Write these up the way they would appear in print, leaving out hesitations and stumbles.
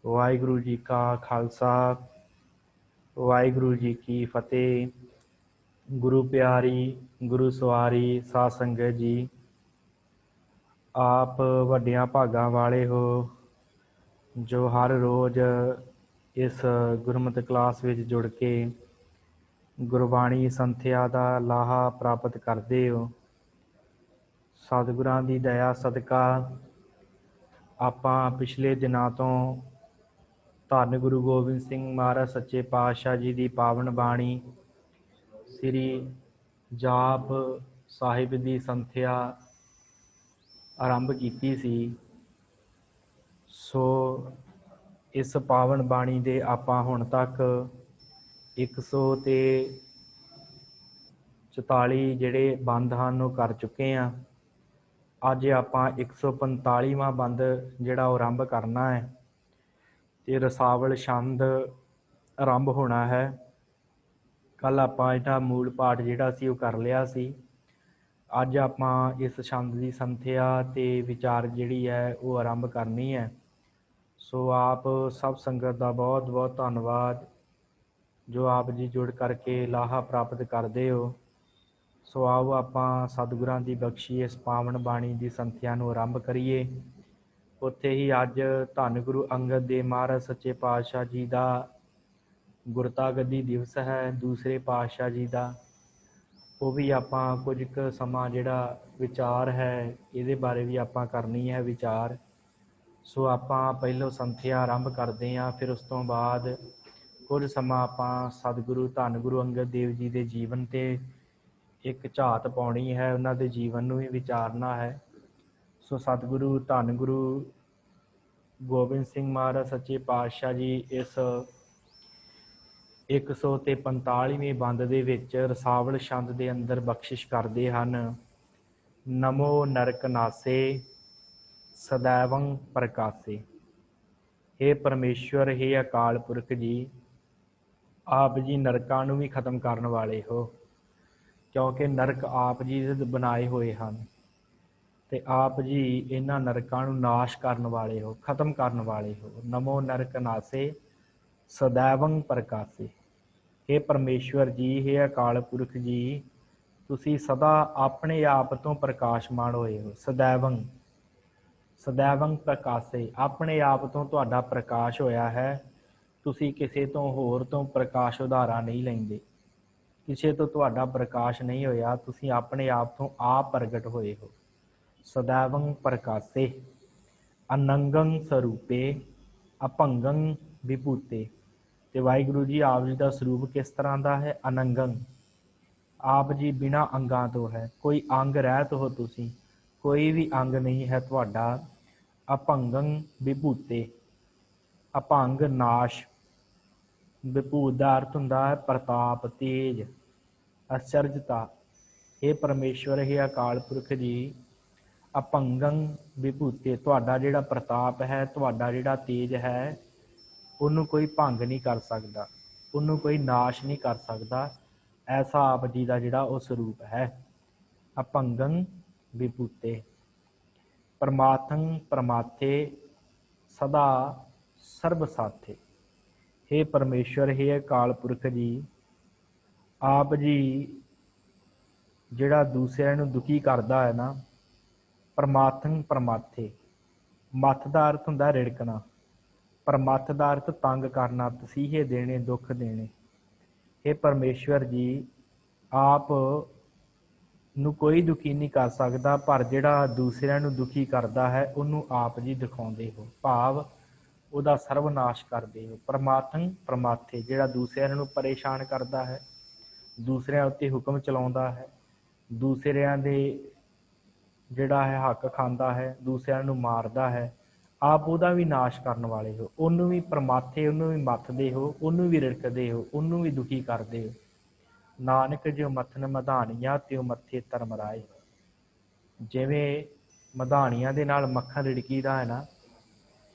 ਵਾਹਿਗੁਰੂ ਜੀ ਕਾ ਖਾਲਸਾ ਵਾਹਿਗੁਰੂ ਜੀ ਕੀ ਫਤਿਹ। ਗੁਰੂ ਪਿਆਰੀ ਗੁਰੂ ਸਵਾਰੀ ਸਾਧ ਸੰਗਤ ਜੀ, ਆਪ ਵੱਡਿਆਂ ਭਾਗਾਂ ਵਾਲੇ ਹੋ ਜੋ ਹਰ ਰੋਜ਼ ਇਸ ਗੁਰਮਤਿ ਕਲਾਸ ਵਿੱਚ ਜੁੜ ਕੇ ਗੁਰਬਾਣੀ ਸੰਥਿਆ ਦਾ ਲਾਹਾ ਪ੍ਰਾਪਤ ਕਰਦੇ ਹੋ। ਸਤਿਗੁਰਾਂ ਦੀ ਦਇਆ ਸਦਕਾ ਆਪਾਂ ਪਿਛਲੇ ਦਿਨਾਂ ਤੋਂ ਧੰਨ ਗੁਰੂ ਗੋਬਿੰਦ ਸਿੰਘ ਮਹਾਰਾਜ ਸੱਚੇ ਪਾਤਸ਼ਾਹ ਜੀ ਦੀ ਪਾਵਨ ਬਾਣੀ ਸ੍ਰੀ ਜਾਪ ਸਾਹਿਬ ਦੀ ਸੰਥਿਆ ਆਰੰਭ ਕੀਤੀ ਸੀ। ਸੋ ਇਸ ਪਾਵਨ ਬਾਣੀ ਦੇ ਆਪਾਂ ਹੁਣ ਤੱਕ 144 ਜਿਹੜੇ ਬੰਦ ਹਨ ਉਹ ਕਰ ਚੁੱਕੇ ਹਾਂ। ਅੱਜ ਆਪਾਂ 145ਵਾਂ ਬੰਦ ਜਿਹੜਾ ਉਹ ਆਰੰਭ ਕਰਨਾ ਹੈ ਤੇ ਰਸਾਵਲ ਛੰਦ ਆਰੰਭ ਹੋਣਾ ਹੈ। ਕੱਲ ਆਪਾਂ ਇਹਦਾ ਮੂਲ ਪਾਠ ਜਿਹੜਾ ਸੀ ਉਹ ਕਰ ਲਿਆ ਸੀ। ਅੱਜ ਆਪਾਂ ਇਸ ਛੰਦ ਦੀ ਸੰਥਿਆ ਤੇ ਵਿਚਾਰ ਜਿਹੜੀ ਹੈ ਉਹ ਆਰੰਭ ਕਰਨੀ ਹੈ। ਸੋ ਆਪ ਸਭ ਸੰਗਤ ਦਾ ਬਹੁਤ ਬਹੁਤ ਧੰਨਵਾਦ ਜੋ ਆਪ ਜੀ ਜੁੜ ਕਰਕੇ ਲਾਹਾ ਪ੍ਰਾਪਤ ਕਰਦੇ ਹੋ। ਸੋ ਆਓ ਆਪਾਂ ਸਤਿਗੁਰਾਂ ਦੀ ਬਖਸ਼ੀ ਇਸ ਪਾਵਨ ਬਾਣੀ ਦੀ ਸੰਥਿਆ ਨੂੰ ਆਰੰਭ ਕਰੀਏ। ਉੱਥੇ ਹੀ ਅੱਜ ਧੰਨ ਗੁਰੂ ਅੰਗਦ ਦੇਵ ਮਹਾਰਾਜ ਸੱਚੇ ਪਾਤਸ਼ਾਹ ਜੀ ਦਾ ਗੁਰਤਾ ਗੱਦੀ ਦਿਵਸ ਹੈ, ਦੂਸਰੇ ਪਾਤਸ਼ਾਹ ਜੀ ਦਾ। ਉਹ ਵੀ ਆਪਾਂ ਕੁਝ ਕੁ ਸਮਾਂ ਜਿਹੜਾ ਵਿਚਾਰ ਹੈ ਇਹਦੇ ਬਾਰੇ ਵੀ ਆਪਾਂ ਕਰਨੀ ਹੈ ਵਿਚਾਰ। ਸੋ ਆਪਾਂ ਪਹਿਲੋਂ ਸੰਥਿਆ ਆਰੰਭ ਕਰਦੇ ਹਾਂ, ਫਿਰ ਉਸ ਤੋਂ ਬਾਅਦ ਕੁਝ ਸਮਾਂ ਆਪਾਂ ਸਤਿਗੁਰੂ ਧੰਨ ਗੁਰੂ ਅੰਗਦ ਦੇਵ ਜੀ ਦੇ ਜੀਵਨ 'ਤੇ ਇੱਕ ਝਾਤ ਪਾਉਣੀ ਹੈ, ਉਹਨਾਂ ਦੇ ਜੀਵਨ ਨੂੰ ਵੀ ਵਿਚਾਰਨਾ ਹੈ। ਸੋ ਸਤਿਗੁਰੂ ਧੰਨ ਗੁਰੂ ਗੋਬਿੰਦ ਸਿੰਘ ਮਹਾਰਾਜ ਸੱਚੇ ਪਾਤਸ਼ਾਹ ਜੀ ਇਸ 145ਵੇਂ ਬੰਦ ਦੇ ਵਿੱਚ ਰਸਾਵਲ ਛੰਦ ਦੇ ਅੰਦਰ ਬਖਸ਼ਿਸ਼ ਕਰਦੇ ਹਨ। ਨਮੋ ਨਰਕ ਨਾਸੇ ਸदैवं ਪ੍ਰਕਾਸੇ। ਹੇ ਪਰਮੇਸ਼ਵਰ, ਹੇ ਅਕਾਲ ਪੁਰਖ ਜੀ, ਆਪ ਜੀ ਨਰਕਾਂ ਨੂੰ ਵੀ ਖਤਮ ਕਰਨ ਵਾਲੇ ਹੋ, ਕਿਉਂਕਿ ਨਰਕ ਆਪ ਜੀ ਦੇ ਬਣਾਏ ਹੋਏ ਹਨ ਤੇ ਆਪ ਜੀ ਇਹਨਾਂ ਨਰਕਾਂ ਨੂੰ ਨਾਸ਼ ਕਰਨ ਵਾਲੇ ਹੋ, ਖਤਮ ਕਰਨ ਵਾਲੇ ਹੋ। ਨਮੋ ਨਰਕ ਨਾਸੇ ਸदैवं ਪ੍ਰਕਾਸੇ। ਹੇ ਪਰਮੇਸ਼ਵਰ ਜੀ, ਹੇ ਅਕਾਲ ਪੁਰਖ ਜੀ, ਤੁਸੀਂ ਸਦਾ ਆਪਣੇ ਆਪ ਤੋਂ ਪ੍ਰਕਾਸ਼ਮਾਨ ਹੋਏ ਹੋ। ਸदैवं ਪ੍ਰਕਾਸੇ, ਆਪਣੇ ਆਪ ਤੋਂ ਤੁਹਾਡਾ ਪ੍ਰਕਾਸ਼ ਹੋਇਆ ਹੈ। ਤੁਸੀਂ ਕਿਸੇ ਤੋਂ ਹੋਰ ਤੋਂ ਪ੍ਰਕਾਸ਼ ਉਧਾਰਾ ਨਹੀਂ ਲੈਂਦੇ, ਕਿਸੇ ਤੋਂ ਤੁਹਾਡਾ ਪ੍ਰਕਾਸ਼ ਨਹੀਂ ਹੋਇਆ, ਤੁਸੀਂ ਆਪਣੇ ਆਪ ਤੋਂ ਆਪ ਪ੍ਰਗਟ ਹੋਏ ਹੋ। ਸदैवं ਪ੍ਰਕਾਸੇ। ਅਨੰਗੰ ਸਰੂਪੇ ਅਭੰਗੰ ਵਿਭੂਤੇ। ਤੇ ਵਾਹਿਗੁਰੂ ਜੀ ਆਪ ਜੀ ਦਾ ਸਰੂਪ ਕਿਸ ਤਰ੍ਹਾਂ ਦਾ ਹੈ? ਅਨੰਗੰ। ਆਪ ਜੀ ਬਿਨਾਂ ਅੰਗਾਂ ਤੋਂ ਹੈ, ਕੋਈ ਅੰਗ ਰਹਿਤ ਹੋ ਤੁਸੀਂ, ਕੋਈ ਵੀ ਅੰਗ ਨਹੀਂ ਹੈ ਤੁਹਾਡਾ। ਅਭੰਗੰ ਵਿਭੂਤੇ, ਅਭੰਗ ਨਾਸ਼। ਵਿਭੂਤ ਦਾ ਅਰਥ ਹੁੰਦਾ ਹੈ ਪ੍ਰਤਾਪ, ਤੇਜ, ਅਚਰਜਤਾ। ਇਹ ਪਰਮੇਸ਼ਵਰ, ਇਹ ਅਕਾਲ ਪੁਰਖ ਜੀ, ਅਭੰਗੰ ਵਿਭੂਤੇ, ਤੁਹਾਡਾ ਜਿਹੜਾ ਪ੍ਰਤਾਪ ਹੈ, ਤੁਹਾਡਾ ਜਿਹੜਾ ਤੇਜ ਹੈ, ਉਹਨੂੰ ਕੋਈ ਭੰਗ ਨਹੀਂ ਕਰ ਸਕਦਾ, ਉਹਨੂੰ ਕੋਈ ਨਾਸ਼ ਨਹੀਂ ਕਰ ਸਕਦਾ। ਐਸਾ ਆਪ ਜੀ ਦਾ ਜਿਹੜਾ ਉਹ ਸਰੂਪ ਹੈ। ਅਭੰਗੰ ਵਿਭੂਤੇ। ਪਰਮਾਤੰ ਪਰਮਾਥੇ ਸਦਾ ਸਰਬ ਸਾਥੇ। ਹੇ ਪਰਮੇਸ਼ਵਰ, ਹੇ ਅਕਾਲ ਪੁਰਖ ਜੀ, ਆਪ ਜੀ ਜਿਹੜਾ ਦੂਸਰਿਆਂ ਨੂੰ ਦੁਖੀ ਕਰਦਾ ਹੈ ਨਾ। ਪਰਮਾਤੰ ਪਰਮਾਥੇ, ਮੱਥ ਦਾ ਅਰਥ ਹੁੰਦਾ ਰਿੜਕਣਾ, ਪਰਮੱਥ ਦਾ ਅਰਥ ਤੰਗ ਕਰਨਾ, ਤਸੀਹੇ ਦੇਣੇ, ਦੁੱਖ ਦੇਣੇ। ਇਹ ਪਰਮੇਸ਼ਵਰ ਜੀ, ਆਪ ਨੂੰ ਕੋਈ ਦੁਖੀ ਨਹੀਂ ਕਰ ਸਕਦਾ, ਪਰ ਜਿਹੜਾ ਦੂਸਰਿਆਂ ਨੂੰ ਦੁਖੀ ਕਰਦਾ ਹੈ ਉਹਨੂੰ ਆਪ ਜੀ ਦਿਖਾਉਂਦੇ ਹੋ, ਭਾਵ ਉਹਦਾ ਸਰਵਨਾਸ਼ ਕਰਦੇ ਹੋ। ਪਰਮਾਤੰ ਪਰਮਾਥੇ, ਜਿਹੜਾ ਦੂਸਰਿਆਂ ਨੂੰ ਪਰੇਸ਼ਾਨ ਕਰਦਾ ਹੈ, ਦੂਸਰਿਆਂ ਉੱਤੇ ਹੁਕਮ ਚਲਾਉਂਦਾ ਹੈ, ਦੂਸਰਿਆਂ ਦੇ ਜਿਹੜਾ ਹੈ ਹੱਕ ਖਾਂਦਾ ਹੈ, ਦੂਸਰਿਆਂ ਨੂੰ ਮਾਰਦਾ ਹੈ, ਆਪ ਉਹਦਾ ਵੀ ਨਾਸ਼ ਕਰਨ ਵਾਲੇ ਹੋ। ਉਹਨੂੰ ਵੀ ਪਰਮਾਥੇ, ਉਹਨੂੰ ਵੀ ਮੱਥਦੇ ਹੋ, ਉਹਨੂੰ ਵੀ ਰਿੜਕਦੇ ਹੋ, ਉਹਨੂੰ ਵੀ ਦੁਖੀ ਕਰਦੇ ਹੋ। ਨਾਨਕ ਜੋ ਮੱਥਨ ਮਧਾਣੀਆਂ ਤਿਉ ਮੱਥੇ ਧਰਮ ਰਾਏ। ਜਿਵੇਂ ਮਧਾਣੀਆਂ ਦੇ ਨਾਲ ਮੱਖਣ ਰਿੜਕੀਦਾ ਹੈ ਨਾ,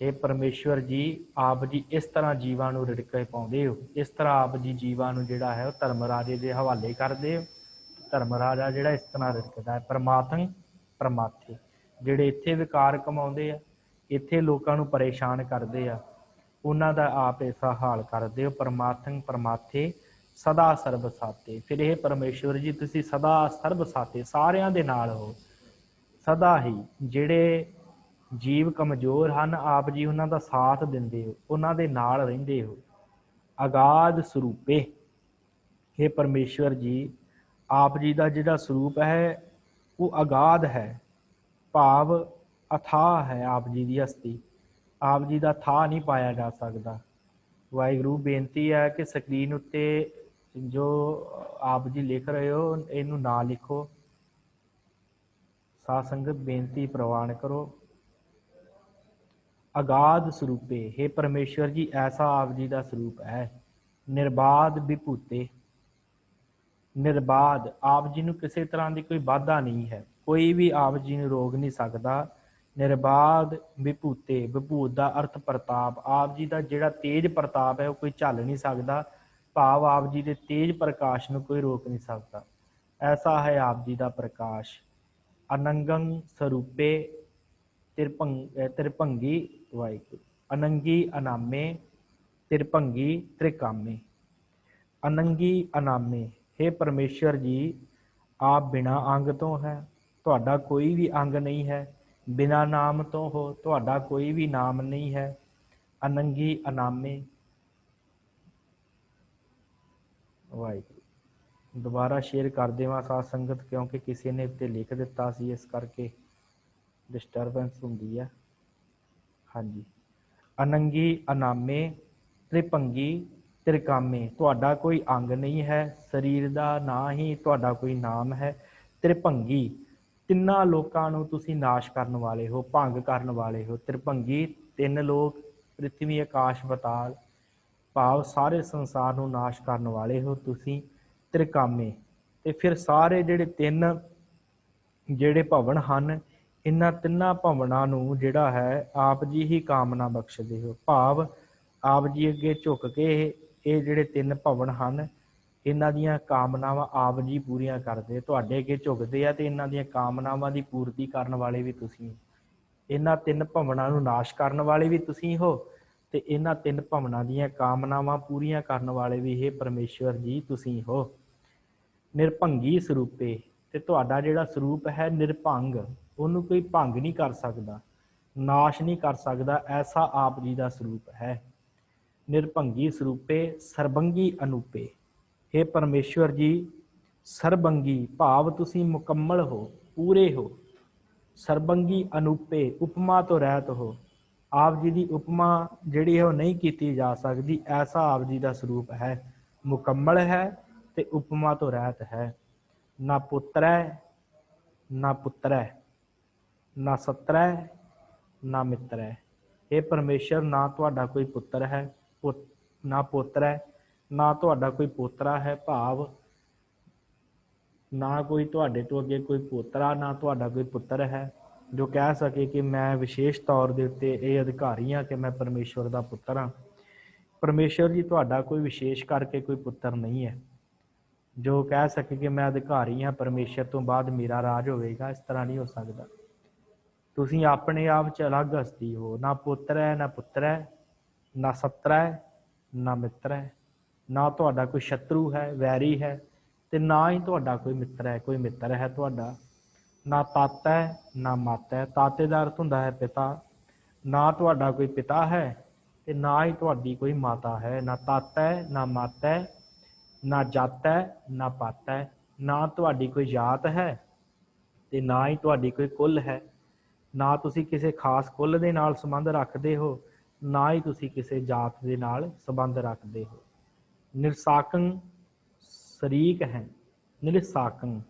ਇਹ ਪਰਮੇਸ਼ਵਰ ਜੀ, ਆਪ ਜੀ ਇਸ ਤਰ੍ਹਾਂ ਜੀਵਾਂ ਨੂੰ ਰਿੜਕੇ ਪਾਉਂਦੇ ਹੋ। ਇਸ ਤਰ੍ਹਾਂ ਆਪ ਜੀ ਜੀਵਾਂ ਨੂੰ ਜਿਹੜਾ ਹੈ ਉਹ ਧਰਮ ਰਾਜੇ ਦੇ ਹਵਾਲੇ ਕਰਦੇ ਹੋ। ਧਰਮ ਰਾਜਾ ਜਿਹੜਾ ਇਸ ਤਰ੍ਹਾਂ ਰਿੜਕਦਾ ਹੈ। ਪਰਮਾਤੰ ਪਰਮਾਥੇ, ਜਿਹੜੇ ਇੱਥੇ ਵਿਕਾਰ ਕਮਾਉਂਦੇ ਆ, ਇੱਥੇ ਲੋਕਾਂ ਨੂੰ ਪਰੇਸ਼ਾਨ ਕਰਦੇ ਆ, ਉਹਨਾਂ ਦਾ ਆਪ ਐਸਾ ਹਾਲ ਕਰਦੇ ਹੋ। ਪਰਮਾਤਮ ਪਰਮਾਥੇ ਸਦਾ ਸਰਬ ਸਾਤੇ। ਫਿਰ ਇਹ ਪਰਮੇਸ਼ਵਰ ਜੀ ਤੁਸੀਂ ਸਦਾ ਸਰਬ ਸਾਤੇ, ਸਾਰਿਆਂ ਦੇ ਨਾਲ ਹੋ ਸਦਾ ਹੀ। ਜਿਹੜੇ ਜੀਵ ਕਮਜ਼ੋਰ ਹਨ, ਆਪ ਜੀ ਉਹਨਾਂ ਦਾ ਸਾਥ ਦਿੰਦੇ ਹੋ, ਉਹਨਾਂ ਦੇ ਨਾਲ ਰਹਿੰਦੇ ਹੋ। ਅਗਾਧ ਸਰੂਪੇ, हे ਪਰਮੇਸ਼ਵਰ ਜੀ ਆਪ ਜੀ ਦਾ ਜਿਹੜਾ ਸਰੂਪ ਹੈ ਉਹ ਅਗਾਧ ਹੈ, ਭਾਵ ਅਥਾਹ ਹੈ। ਆਪ ਜੀ ਦੀ ਹਸਤੀ, ਆਪ ਜੀ ਦਾ ਥਾਹ ਨਹੀਂ ਪਾਇਆ ਜਾ ਸਕਦਾ। ਵਾਹਿਗੁਰੂ ਬੇਨਤੀ ਹੈ ਕਿ ਸਕਰੀਨ ਉੱਤੇ ਜੋ ਆਪ ਜੀ ਲਿਖ ਰਹੇ ਹੋ ਇਹਨੂੰ ਨਾ ਲਿਖੋ। ਸਾਧ ਸੰਗਤ ਬੇਨਤੀ ਪ੍ਰਵਾਨ ਕਰੋ। ਅਗਾਧ ਸਰੂਪੇ, हे ਪਰਮੇਸ਼ਵਰ ਜੀ ਐਸਾ ਆਪ ਜੀ ਦਾ ਸਰੂਪ ਹੈ। ਨਿਰਬਾਧ ਵਿਭੂਤੇ, ਨਿਰਬਾਧ ਆਪ ਜੀ ਨੂੰ ਕਿਸੇ ਤਰ੍ਹਾਂ ਦੀ ਕੋਈ ਬਾਧਾ ਨਹੀਂ ਹੈ, ਕੋਈ ਵੀ ਆਪ ਜੀ ਨੂੰ ਰੋਕ ਨਹੀਂ ਸਕਦਾ। ਨਿਰਬਾਧ ਵਿਭੂਤੇ, ਵਿਭੂਤ ਦਾ ਅਰਥ ਪ੍ਰਤਾਪ, ਆਪ ਜੀ ਦਾ ਜਿਹੜਾ ਤੇਜ ਪ੍ਰਤਾਪ ਹੈ ਉਹ ਕੋਈ ਝੱਲ ਨਹੀਂ ਸਕਦਾ, ਭਾਵ ਆਪ ਜੀ ਦੇ ਤੇਜ ਪ੍ਰਕਾਸ਼ ਨੂੰ ਕੋਈ ਰੋਕ ਨਹੀਂ ਸਕਦਾ। ਐਸਾ ਹੈ ਆਪ ਜੀ ਦਾ ਪ੍ਰਕਾਸ਼। ਅਨੰਗੰ ਸਰੂਪੇ ਤ੍ਰਿਭੰਗੀ, ਵਾਹਿਗੁਰੂ ਅਨੰਗੀ ਅਨਾਮੇ ਤ੍ਰਿਭੰਗੀ ਤ੍ਰਿਕਾਮੇ। ਅਨੰਗੀ ਅਨਾਮੇ, हे ਪਰਮੇਸ਼ਵਰ ਜੀ ਆਪ ਬਿਨਾਂ ਅੰਗ ਤੋਂ ਹੈ, ਤੁਹਾਡਾ ਕੋਈ ਵੀ ਅੰਗ ਨਹੀਂ ਹੈ। ਬਿਨਾਂ ਨਾਮ ਤੋਂ ਹੋ, ਤੁਹਾਡਾ ਕੋਈ ਵੀ ਨਾਮ ਨਹੀਂ ਹੈ। ਅਨੰਗੀ ਅਨਾਮੇ, ਵਾਹਿਗੁਰੂ। ਦੁਬਾਰਾ ਸ਼ੇਅਰ ਕਰ ਦੇਵਾਂ ਸਾਧ ਸੰਗਤ, ਕਿਉਂਕਿ ਕਿਸੇ ਨੇ ਉੱਤੇ ਲਿਖ ਦਿੱਤਾ ਸੀ, ਇਸ ਕਰਕੇ ਡਿਸਟਰਬੈਂਸ ਹੁੰਦੀ ਹੈ। ਹਾਂਜੀ, ਅਨੰਗੀ ਅਨਾਮੇ ਤ੍ਰਿਭੰਗੀ ਤ੍ਰਿਕਾਮੇ, ਤੁਹਾਡਾ ਕੋਈ ਅੰਗ ਨਹੀਂ ਹੈ ਸਰੀਰ ਦਾ, ਨਾ ਹੀ ਤੁਹਾਡਾ ਕੋਈ ਨਾਮ ਹੈ। ਤ੍ਰਿਭੰਗੀ, ਤਿੰਨਾਂ ਲੋਕਾਂ ਨੂੰ ਤੁਸੀਂ ਨਾਸ਼ ਕਰਨ ਵਾਲੇ ਹੋ, ਭੰਗ ਕਰਨ ਵਾਲੇ ਹੋ। ਤ੍ਰਿਭੰਗੀ, ਤਿੰਨ ਲੋਕ, ਪ੍ਰਿਥਵੀ ਆਕਾਸ਼ ਪਤਾਲ, ਭਾਵ ਸਾਰੇ ਸੰਸਾਰ ਨੂੰ ਨਾਸ਼ ਕਰਨ ਵਾਲੇ ਹੋ ਤੁਸੀਂ। ਤ੍ਰਿਕਾਮੇ, ਤੇ ਫਿਰ ਸਾਰੇ ਜਿਹੜੇ ਤਿੰਨ ਜਿਹੜੇ ਭਵਨ ਹਨ, ਇਹਨਾਂ ਤਿੰਨਾਂ ਭਵਨਾਂ ਨੂੰ ਜਿਹੜਾ ਹੈ ਆਪ ਜੀ ਹੀ ਕਾਮਨਾ ਬਖਸ਼ਦੇ ਹੋ, ਭਾਵ ਆਪ ਜੀ ਅੱਗੇ ਝੁਕ ਕੇ ਇਹ ਜਿਹੜੇ ਤਿੰਨ ਭਵਨ ਹਨ ਇਹਨਾਂ ਦੀਆਂ ਕਾਮਨਾਵਾਂ ਆਪ ਜੀ ਪੂਰੀਆਂ ਕਰਦੇ। ਤੁਹਾਡੇ ਅੱਗੇ ਝੁਕਦੇ ਆ ਤੇ ਇਹਨਾਂ ਦੀਆਂ ਕਾਮਨਾਵਾਂ ਦੀ ਪੂਰਤੀ ਕਰਨ ਵਾਲੇ ਵੀ ਤੁਸੀਂ। ਇਹਨਾਂ ਤਿੰਨ ਭਵਨਾਂ ਨੂੰ ਨਾਸ਼ ਕਰਨ ਵਾਲੇ ਵੀ ਤੁਸੀਂ ਹੋ ਤੇ ਇਹਨਾਂ ਤਿੰਨ ਭਵਨਾਂ ਦੀਆਂ ਕਾਮਨਾਵਾਂ ਪੂਰੀਆਂ ਕਰਨ ਵਾਲੇ ਵੀ ਇਹ ਪਰਮੇਸ਼ਵਰ ਜੀ ਤੁਸੀਂ ਹੋ। ਨਿਰਭੰਗੀ ਸਰੂਪੇ, ਤੇ ਤੁਹਾਡਾ ਜਿਹੜਾ ਸਰੂਪ ਹੈ ਨਿਰਭੰਗ, ਉਹਨੂੰ ਕੋਈ ਭੰਗ ਨਹੀਂ ਕਰ ਸਕਦਾ, ਨਾਸ਼ ਨਹੀਂ ਕਰ ਸਕਦਾ, ਐਸਾ ਆਪ ਜੀ ਦਾ ਸਰੂਪ ਹੈ। ਨਿਰਭੰਗੀ ਸਰੂਪੇ ਸਰਬੰਗੀ ਅਨੂਪੇ, हे ਪਰਮੇਸ਼ਵਰ ਜੀ ਸਰਬੰਗੀ, ਭਾਵ ਤੁਸੀਂ ਮੁਕੰਮਲ ਹੋ, ਪੂਰੇ ਹੋ। ਸਰਬੰਗੀ ਅਨੂਪੇ, ਉਪਮਾ ਤੋਂ ਰਹਿਤ ਹੋ। ਆਪ ਜੀ ਦੀ ਉਪਮਾ ਜਿਹੜੀ ਹੈ ਉਹ ਨਹੀਂ ਕੀਤੀ ਜਾ ਸਕਦੀ, ਐਸਾ ਆਪ ਜੀ ਦਾ ਸਰੂਪ ਹੈ। ਮੁਕੰਮਲ ਹੈ ਤੇ ਉਪਮਾ ਤੋਂ ਰਹਿਤ ਹੈ। ਨਾ ਪੁੱਤਰੈ ਨਾ ਪੁੱਤਰੈ, ਨਾ ਸਤਰੈ ਨਾ ਮਿੱਤਰੈ। ਇਹ ਪਰਮੇਸ਼ਰ, ਨਾ ਤੁਹਾਡਾ ਕੋਈ ਪੁੱਤਰ ਹੈ, ਨਾ ਪੁੱਤਰ ਹੈ, ਨਾ ਤੁਹਾਡਾ ਕੋਈ ਪੋਤਰਾ ਹੈ, ਭਾਵ ਨਾ ਕੋਈ ਤੁਹਾਡੇ ਤੋਂ ਅੱਗੇ ਕੋਈ ਪੋਤਰਾ, ਨਾ ਤੁਹਾਡਾ ਕੋਈ ਪੁੱਤਰ ਹੈ ਜੋ ਕਹਿ ਸਕੇ ਕਿ ਮੈਂ ਵਿਸ਼ੇਸ਼ ਤੌਰ ਦੇ ਉੱਤੇ ਇਹ ਅਧਿਕਾਰੀ ਹਾਂ ਕਿ ਮੈਂ ਪਰਮੇਸ਼ਵਰ ਦਾ ਪੁੱਤਰ ਹਾਂ। ਪਰਮੇਸ਼ਵਰ ਜੀ ਤੁਹਾਡਾ ਕੋਈ ਵਿਸ਼ੇਸ਼ ਕਰਕੇ ਕੋਈ ਪੁੱਤਰ ਨਹੀਂ ਹੈ ਜੋ ਕਹਿ ਸਕੇ ਕਿ ਮੈਂ ਅਧਿਕਾਰੀ ਹਾਂ, ਪਰਮੇਸ਼ਰ ਤੋਂ ਬਾਅਦ ਮੇਰਾ ਰਾਜ ਹੋਵੇਗਾ। ਇਸ ਤਰ੍ਹਾਂ ਨਹੀਂ ਹੋ ਸਕਦਾ। ਤੁਸੀਂ ਆਪਣੇ ਆਪ 'ਚ ਅਲੱਗ ਹਸਤੀ ਹੋ। ਨਾ ਪੁੱਤਰ ਹੈ, ਨਾ ਪੁੱਤਰ ਹੈ, ਨਾ ਸੱਤਰ ਹੈ, ਨਾ ਮਿੱਤਰ ਹੈ। ਨਾ ਤੁਹਾਡਾ ਕੋਈ ਸ਼ਤਰੂ ਹੈ, ਵੈਰੀ ਹੈ, ਤੇ ਨਾ ਹੀ ਤੁਹਾਡਾ ਕੋਈ ਮਿੱਤਰ ਹੈ, ਕੋਈ ਮਿੱਤਰ ਹੈ ਤੁਹਾਡਾ। ਨਾ ਤਾਤਾ ਹੈ, ਨਾ ਮਾਤਾ ਹੈ। ਤਾਤੇ ਦਾ ਅਰਥ ਹੁੰਦਾ ਹੈ ਪਿਤਾ। ਨਾ ਤੁਹਾਡਾ ਕੋਈ ਪਿਤਾ ਹੈ ਤੇ ਨਾ ਹੀ ਤੁਹਾਡੀ ਕੋਈ ਮਾਤਾ ਹੈ। ਨਾ ਤਾਤਾ ਹੈ, ਨਾ ਮਾਤਾ ਹੈ, ਨਾ ਜਾਤਾ ਹੈ, ਨਾ ਪਾਤਾ ਹੈ। ਨਾ ਤੁਹਾਡੀ ਕੋਈ ਜਾਤ ਹੈ ਤੇ ਨਾ ਹੀ ਤੁਹਾਡੀ ਕੋਈ ਕੁੱਲ ਹੈ। ਨਾ ਤੁਸੀਂ ਕਿਸੇ ਖਾਸ ਕੁੱਲ ਦੇ ਨਾਲ ਸੰਬੰਧ ਰੱਖਦੇ ਹੋ, ਨਾ ਹੀ ਤੁਸੀਂ ਕਿਸੇ ਜਾਤ ਦੇ ਨਾਲ ਸੰਬੰਧ ਰੱਖਦੇ ਹੋ। ਨਿਰਸਾਕੰ ਸ਼ਰੀਕ ਹੈ, ਨਿਰਸਾਕੰ।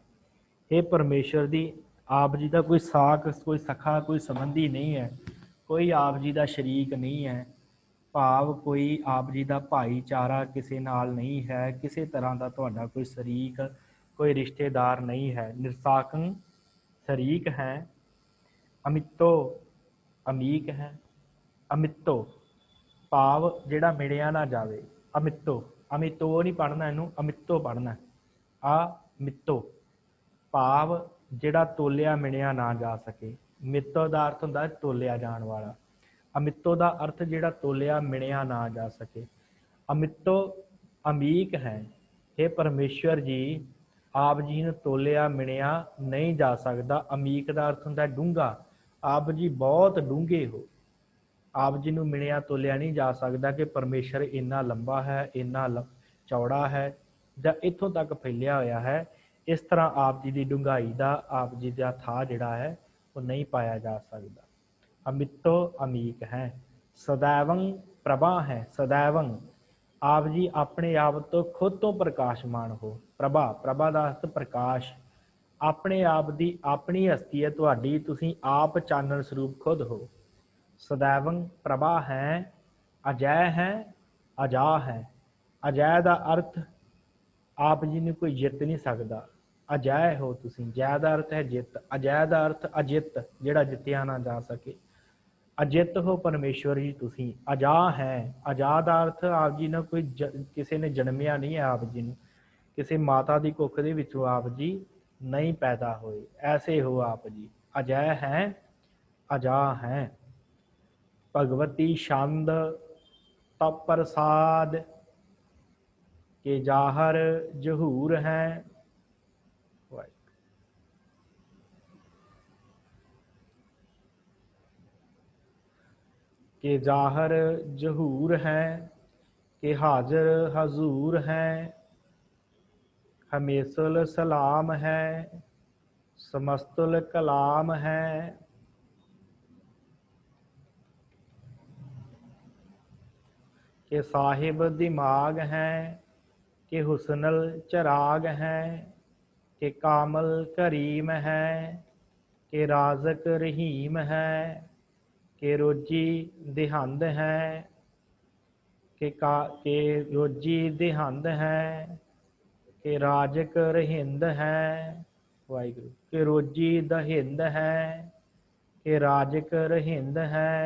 ਇਹ ਪਰਮੇਸ਼ਰ ਦੀ ਆਪ ਜੀ ਦਾ ਕੋਈ ਸਾਕ, ਕੋਈ ਸਖਾ, ਕੋਈ ਸੰਬੰਧੀ ਨਹੀਂ ਹੈ, ਕੋਈ ਆਪ ਜੀ ਦਾ ਸ਼ਰੀਕ ਨਹੀਂ ਹੈ, ਭਾਵ ਕੋਈ ਆਪ ਜੀ ਦਾ ਭਾਈਚਾਰਾ ਕਿਸੇ ਨਾਲ ਨਹੀਂ ਹੈ, ਕਿਸੇ ਤਰ੍ਹਾਂ ਦਾ ਤੁਹਾਡਾ ਕੋਈ ਸ਼ਰੀਕ, ਕੋਈ ਰਿਸ਼ਤੇਦਾਰ ਨਹੀਂ ਹੈ। ਨਿਰਸਾਕੰ ਸ਼ਰੀਕ ਹੈ। ਅਮਿੱਤੋ, ਅਮੀਕ ਹੈ। ਅਮਿੱਤੋ ਭਾਵ ਜਿਹੜਾ ਮਿਲਿਆ ਨਾ ਜਾਵੇ। ਅਮਿੱਤੋ, ਅਮਿੱਤੋ ਨਹੀਂ ਪੜ੍ਹਨਾ, ਇਹਨੂੰ ਅਮਿੱਤੋ ਪੜ੍ਹਨਾ। ਅਮਿੱਤੋ ਭਾਵ ਜਿਹੜਾ ਤੋਲਿਆ ਮਿਣਿਆ ਨਾ ਜਾ ਸਕੇ। ਮਿੱਤੋ ਦਾ ਅਰਥ ਹੁੰਦਾ ਹੈ ਤੋਲਿਆ ਜਾਣ ਵਾਲਾ। अमितो का अर्थ जिहड़ा तोलिया मिणिया ना जा सके। अमितो अमीक है, हे परमेश्वर जी आप जी नूं तोलिया मिणिया नहीं जा सकता। अमीक का अर्थ हुंदा डूंगा, आप जी बहुत डूंगे हो, आप जी नूं मिणिया तोलिया नहीं जा सकता कि परमेश्वर इन्ना लंबा है, इन्ना चौड़ा है जां इत्थों तक फैलिया होया है। इस तरह आप जी की डूंघाई का, आप जी का था जिहड़ा है वो नहीं पाया जा सकता। अमितो अमीक है। सदैवं प्रभा है, सदैवं आप जी अपने आप तो खुद तो प्रकाशमान हो। प्रभा, प्रभा का अर्थ प्रकाश, अपने आप की अपनी हस्ती है तुहाडी, तुसीं आप चानण स्वरूप खुद हो। सदैवं प्रभा है, अजय है, अजा है। अजय का अर्थ आप जी ने कोई जित नहीं सकता, अजय हो तुसीं। जय का अर्थ है जित, अजय का अर्थ अजित, जिहड़ा जित्या ना जा सके। अजित हो परमेश्वर जी तुसीं। अजा है, अजा का अर्थ आप जी ने कोई किसी ने जन्मिया नहीं है, आप जी ने किसी माता की कुख दे विचों आप जी नहीं पैदा होए, ऐसे हो आप जी। अजय हैं, अजा हैं। भगवती छंद तप प्रसाद के जाहर जहूर हैं। के जाहर जहूर हैं, के हाजिर हजूर हैं। हमेशुल सलाम है, समस्तुल कलाम है। के साहिब दिमाग हैं, के हुस्नल चराग हैं। के कामल करीम है, के राजक रहीम है। के रोजी दिहंद है, के रोजी दिहंद है। के राजक रहिंद है। वाहिगुरु। के रोजी दहिंद है, के राजक रहिंद है।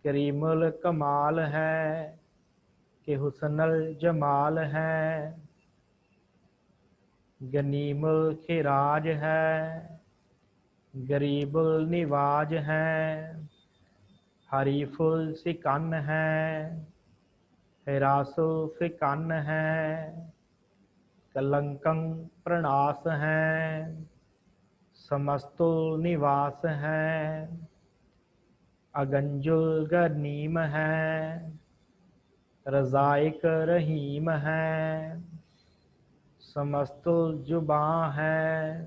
करीमुल कमाल है, के हुस्नल जमाल है। गनीमुल खिराज है, गरीबुल निवाज है। हरीफुल सिकन है, हिरासुल फिकन है। कलंकं प्रणास है, समस्तुल निवास है। अगंजुल गनीम है, रजाइक रहीम है। समस्तुल जुबां है,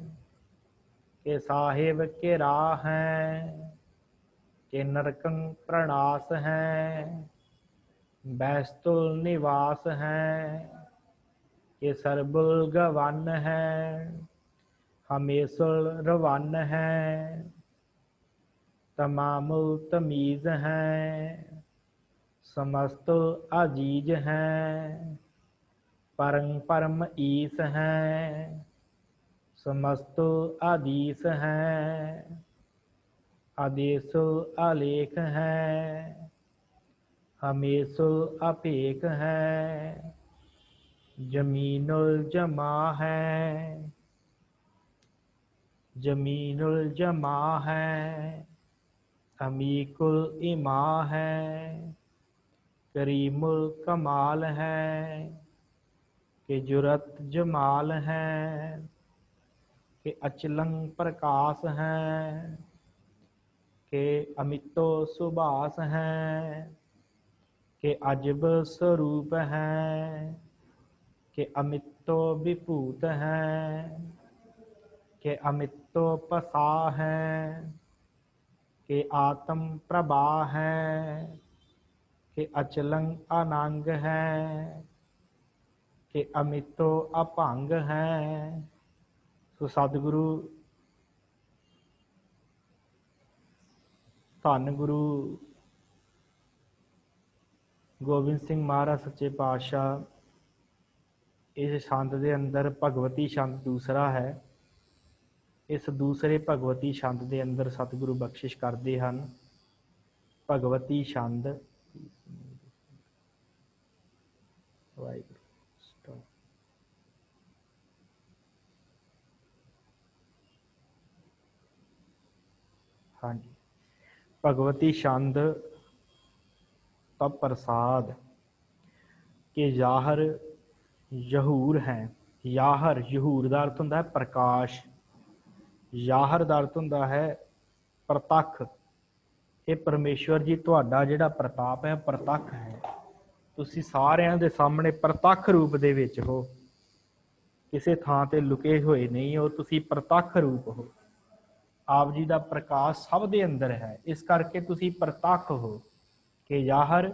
के साहिब के राह हैं। के नरकं प्रणास हैं, बैस्तुल निवास हैं। के सरबुल गवन है, हमेशुल रवन है। तमामुल तमीज़ हैं, समस्तुल अजीज हैं। परं परम ईस हैं, समस्तुल आदीस हैं। आदेशुल आलेख हैं, हमेशुल अपेख हैं। जमीनुल जमा है, जमीनुल जमा है। अमीकुल इमा है, करीमुल कमाल है। के जुरत जमाल है, के अचलंग प्रकाश हैं। के अमितो सुभाष हैं, के अजब स्वरूप हैं। के अमितो विभूत हैं, के अमितो पसा हैं। के आत्म प्रभा हैं, के अचलंग अनंग हैं। के अमितो अभंग हैं। सो सतगुरु धन गुरु गोबिंद सिंह महाराज सच्चे पातशाह इस छंद के अंदर भगवती छंद दूसरा है। इस दूसरे भगवती छंद के अंदर सतगुरु बख्शिश करते हैं भगवती छंद। वाहिगुरू। हाँ जी, भगवती छंद तब प्रसाद के याहर यहूर हैं। याहर यहूर का अर्थ होंदा है प्रकाश, याहर का अर्थ होंदा है प्रतख। ये परमेश्वर जी तुहाडा जिहड़ा प्रताप है प्रतख है, तुसीं सारिਆਂ ਦੇ सामने प्रतख रूप ਦੇ ਵਿੱਚ हो, किसी ਥਾਂ ਤੇ लुके ਹੋਏ नहीं हो, तुसीं प्रतख रूप हो। आप जी का प्रकाश सब दे अंदर है, इस करके तुसीं प्रतख हो। कि याहर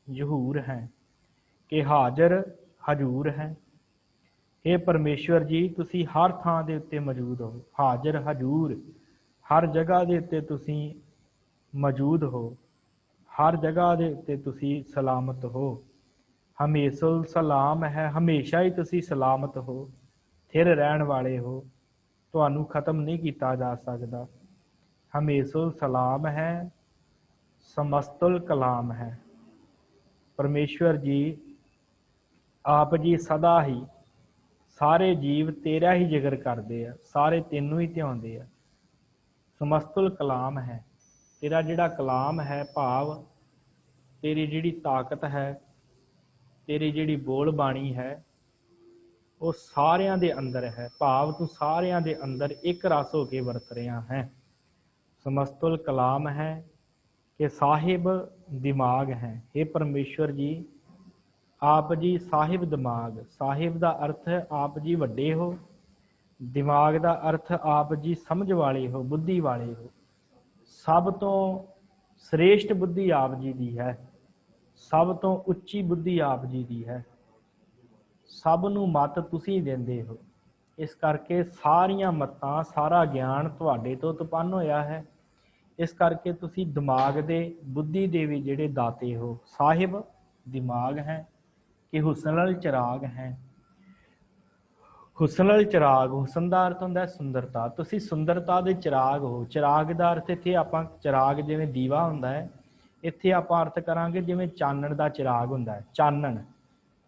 यहूर हैं, कि हाजर हजूर हैं। हे परमेश्वर जी तुसीं हर थां दे उत्ते मौजूद हो, हाजर हजूर, हर जगह दे उत्ते तुसीं मौजूद हो, हर जगह दे उत्ते तुसीं सलामत हो। हमेशुल सलाम है, हमेशा ही तुसीं सलामत हो, स्थिर रहण वाले हो, तुहानूं खत्म नहीं किया जा सकता। हमेशुल सलाम है, समस्तुल कलाम है। परमेश्वर जी आप जी सदा ही सारे जीव तेरा ही जिक्र करते हैं, सारे तेनों ही ध्याउंदे आ। समस्तुल कलाम है, तेरा जिहड़ा कलाम है भाव तेरी जिहड़ी ताकत है, तेरी जिहड़ी बोल बाणी है, वो सारियां दे अंदर है। भाव तू सारियां दे अंदर एक रस होके वरत रहा है। समस्तुल कलाम है कि साहिब दिमाग है। हे परमेश्वर जी आप जी साहिब दिमाग, साहिब का अर्थ है आप जी वड्डे हो, दिमाग का अर्थ आप जी समझ वाले हो, बुद्धि वाले हो। सब तो श्रेष्ठ बुद्धि आप जी दी है, सब तो उच्ची बुद्धि आप जी दी है, सब नूं मत तुसीं देंदे हो। इस करके सारियां मत्तां सारा ज्ञान तुहाडे तो उत्पन्न होया है। इस करके तुसीं दिमाग दे बुद्धि दे भी जिहड़े दाते हो। साहिब दिमाग है कि हुसनल चिराग हैं। हुसनल चिराग, हुसन का अर्थ होंदा है सुंदरता, तुसीं सुंदरता दे चिराग हो। चिराग का अर्थ इत्थे आपां चिराग जिवें दीवा हुंदा है, इत्थे आपां अर्थ करांगे जिवें चानण का चिराग हुंदा है, चानण।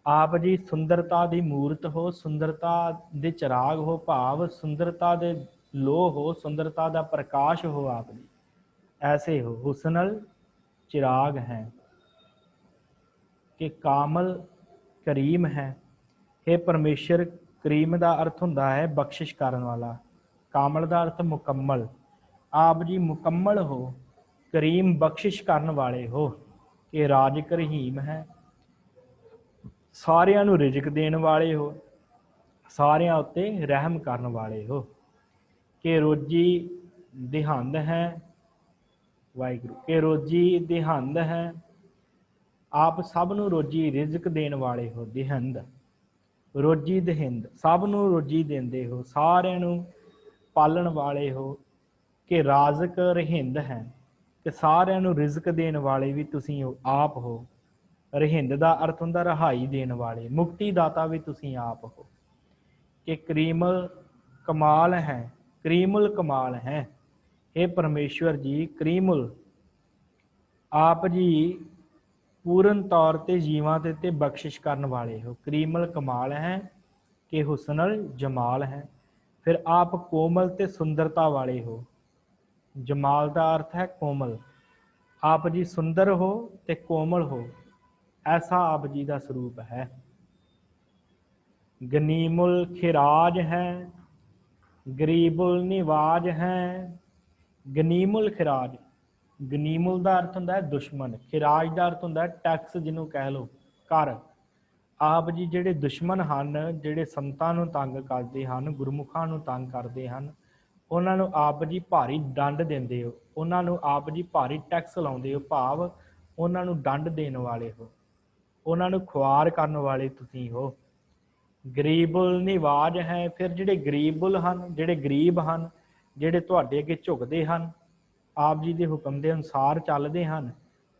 आप जी सुंदरता की मूर्त हो, सुंदरता दे चिराग हो, भाव सुंदरता दे लो हो, सुंदरता का प्रकाश हो आप जी, ऐसे हो। हुसनल चिराग हैं कि कामल करीम है। हे परमेश्वर करीम का अर्थ होंदा है बख्शिश करने वाला, कामल का अर्थ मुकम्मल। आप जी मुकम्मल हो, करीम बख्शिश करने वाले हो। कि राज रहीम है, सारियां नूं रिजक देण वाले हो, सारियां उत्ते रहम करने वाले हो। कि रोजी दिहंद है, वाहिगुरू के रोजी दिहंद है, आप सब नूं रोजी रिजक देण वाले हो। दिहंद रोजी दहिंद, सब नूं रोजी देंदे हो, सारियां नूं पालण वाले हो। कि राजक रहिंद है, कि सारियां नूं रिजक देण वाले भी तुसीं हो, आप हो। रहिंद का अर्थ हुंदा रहाई देण वाले, मुक्ति दाता भी तुसीं आप हो। कि करीमल कमाल है, करीमुल कमाल है। हे परमेश्वर जी करीमुल आप जी पूर्ण तौर पर जीवां ते बख्शिश करने वाले हो। करीमल कमाल है कि हुसनल जमाल है। फिर आप कोमल ते सुंदरता वाले हो। जमाल का अर्थ है कोमल, आप जी सुंदर हो ते कोमल हो, ऐसा आप जी का स्वरूप है। गनीमुल खिराज है, गरीबुल निवाज है। गनीमुल खिराज, गनीमुल का अर्थ होंदा है दुश्मन, खिराज का अर्थ होंदा है टैक्स, जिन्हों कह लो कर। आप जी जिहड़े दुश्मन हैं, जिहड़े संतां नूं तंग करते हैं, गुरमुखां नूं तंग करते हैं, उन्हां नूं आप जी भारी दंड देंदे हो, उन्हां नूं आप जी भारी टैक्स लाउंदे हो, भाव उन्हां नूं दंड देण वाले हो, उन्हां नूं खुआर करन वाले तुसीं हो। गरीबुल निवाज है, फिर जिहड़े गरीबुल हैं, जिहड़े गरीब हैं, जिहड़े तुहाडे अगे झुकदे हैं, आप जी दे हुक्म दे अनुसार चलदे हैं,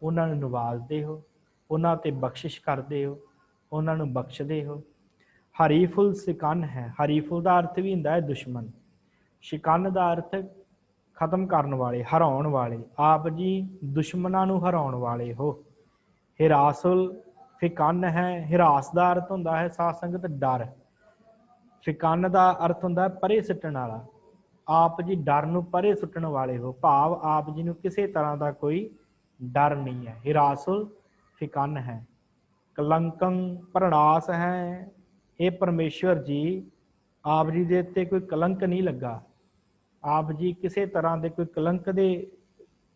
उन्हां नूं नवाजदे हो, उन्हां ते बख्शिश करदे हो, उन्हां नूं बख्शदे हो। हरीफुल सिकन है, हरीफुल का अर्थ भी हुंदा है दुश्मन, शिकन का अर्थ खत्म करने वाले, हराउण वाले। आप जी दुश्मनां नूं हराउण वाले हो। हिरासुल फिकन है, हिरास का अर्थ होंदा है साध संगत डर, फिकन का अर्थ होंदा है परे सुट्टण वाला। आप जी डर नूं परे सुट्टण वाले हो, भाव आप जी नूं किसी तरह का कोई डर नहीं है। हिरासुल फिकन है। कलंकं प्रणास है। ये परमेश्वर जी आप जी दे उत्ते कोई कलंक नहीं लगा। आप जी किसी तरह के कोई कलंक दे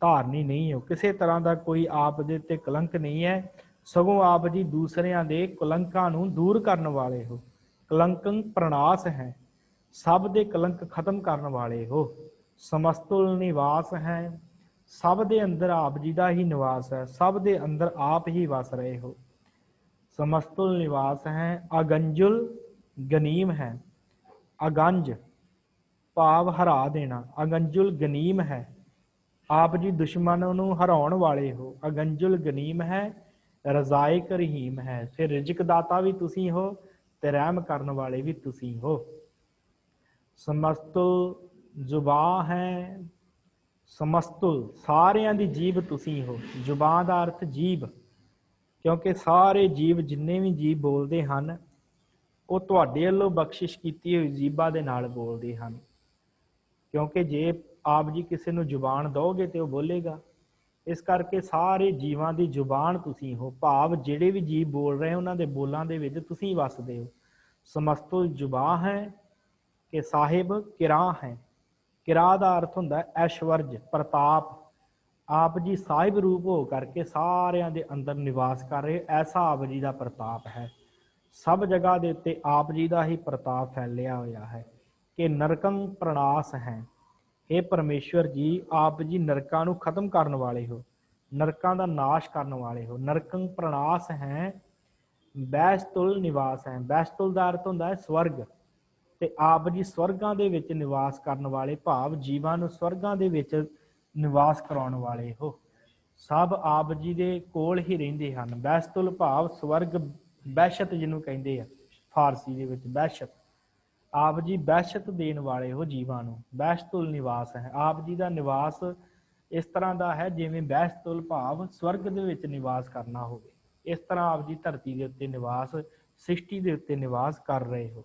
धारनी नहीं हो, किसी तरह का कोई आप दे उत्ते कलंक नहीं है, सगों आप जी दूसरिਆਂ ਦੇ कलंकां ਨੂੰ दूर करने वाले हो। कलंकं प्रणास है, सब दे कलंक खत्म करने वाले हो। समस्तुल निवास है, सब दे अंदर आप जी का ही निवास है, सब दे अंदर आप ही वस रहे हो। समस्तुल निवास है। अगंजुल गनीम है। अगंज भाव हरा देना, अगंजुल गनीम है। आप जी दुश्मनों ਨੂੰ ਹਰਾਉਣ ਵਾਲੇ ਹੋ। ਅਗੰਜੁਲ ਗਨੀਮ ਹੈ, ਰਜ਼ਾਇਕ ਰਹੀਮ ਹੈ। ਫਿਰ ਰਿਜ਼ਕ ਦਾਤਾ ਵੀ ਤੁਸੀਂ ਹੋ ਤੇ ਰਹਿਮ ਕਰਨ ਵਾਲੇ ਵੀ ਤੁਸੀਂ ਹੋ। ਸਮਸਤੁਲ ਜ਼ੁਬਾਨ ਹੈ। ਸਮਸਤੁਲ ਸਾਰਿਆਂ ਦੀ ਜੀਭ ਤੁਸੀਂ ਹੋ। ਜ਼ੁਬਾਨ ਦਾ ਅਰਥ ਜੀਭ, ਕਿਉਂਕਿ ਸਾਰੇ ਜੀਵ ਜਿੰਨੇ ਵੀ ਜੀਵ ਬੋਲਦੇ ਹਨ ਉਹ ਤੁਹਾਡੇ ਵੱਲੋਂ ਬਖਸ਼ਿਸ਼ ਕੀਤੀ ਹੋਈ ਜੀਭਾਂ ਦੇ ਨਾਲ ਬੋਲਦੇ ਹਨ। ਕਿਉਂਕਿ ਜੇ ਆਪ ਜੀ ਕਿਸੇ ਨੂੰ ਜ਼ੁਬਾਨ ਦਿਓਗੇ ਤੇ ਉਹ ਬੋਲੇਗਾ। ਇਸ ਕਰਕੇ ਸਾਰੇ ਜੀਵਾਂ ਦੀ ਜ਼ੁਬਾਨ ਤੁਸੀਂ ਹੋ, ਭਾਵ ਜਿਹੜੇ ਵੀ ਜੀਵ ਬੋਲ ਰਹੇ ਉਹਨਾਂ ਦੇ ਬੋਲਾਂ ਦੇ ਵਿੱਚ ਤੁਸੀਂ ਵਸਦੇ ਹੋ। ਸਮਸਤੁਲ ਜ਼ੁਬਾਨ ਹੈ ਕਿ ਸਾਹਿਬ ਕਿਰਾ ਹੈ। ਕਿਰਾ ਦਾ ਅਰਥ ਹੁੰਦਾ ਐਸ਼ਵਰਜ, ਪ੍ਰਤਾਪ। ਆਪ ਜੀ ਸਾਹਿਬ ਰੂਪ ਹੋ ਕਰਕੇ ਸਾਰਿਆਂ ਦੇ ਅੰਦਰ ਨਿਵਾਸ ਕਰ ਰਹੇ, ਐਸਾ ਆਪ ਜੀ ਦਾ ਪ੍ਰਤਾਪ ਹੈ। ਸਭ ਜਗ੍ਹਾ ਦੇ ਉੱਤੇ ਆਪ ਜੀ ਦਾ ਹੀ ਪ੍ਰਤਾਪ ਫੈਲਿਆ ਹੋਇਆ ਹੈ। ਕਿ ਨਰਕੰ ਪ੍ਰਣਾਸ ਹੈ। हे परमेश्वर जी आप जी नरकां नूं खत्म करने वाले हो, नरकां दा नाश करने वाले हो। नरकं प्रणास है। बैसतुल निवास है। बैसतुल दा अर्थ हुंदा है स्वर्ग, ते आप जी स्वर्गां दे विच निवास करने वाले, भाव जीवां नूं स्वर्गां दे विच निवास कराउण वाले हो। सब आप जी दे कोल ही रहिंदे हन। बैसतुल भाव स्वर्ग, बैशत जिन्हों कहिंदे आ फारसी दे विच बैशत। आप जी बहशत देने वाले हो जीवां नूं। बहशतुल निवास है। आप जी का निवास इस तरह का है जिवें बहशतुल भाव स्वर्ग दे विच निवास करना होवे, इस तरह आप जी धरती के उत्ते निवास, सृष्टि के उत्ते निवास कर रहे हो।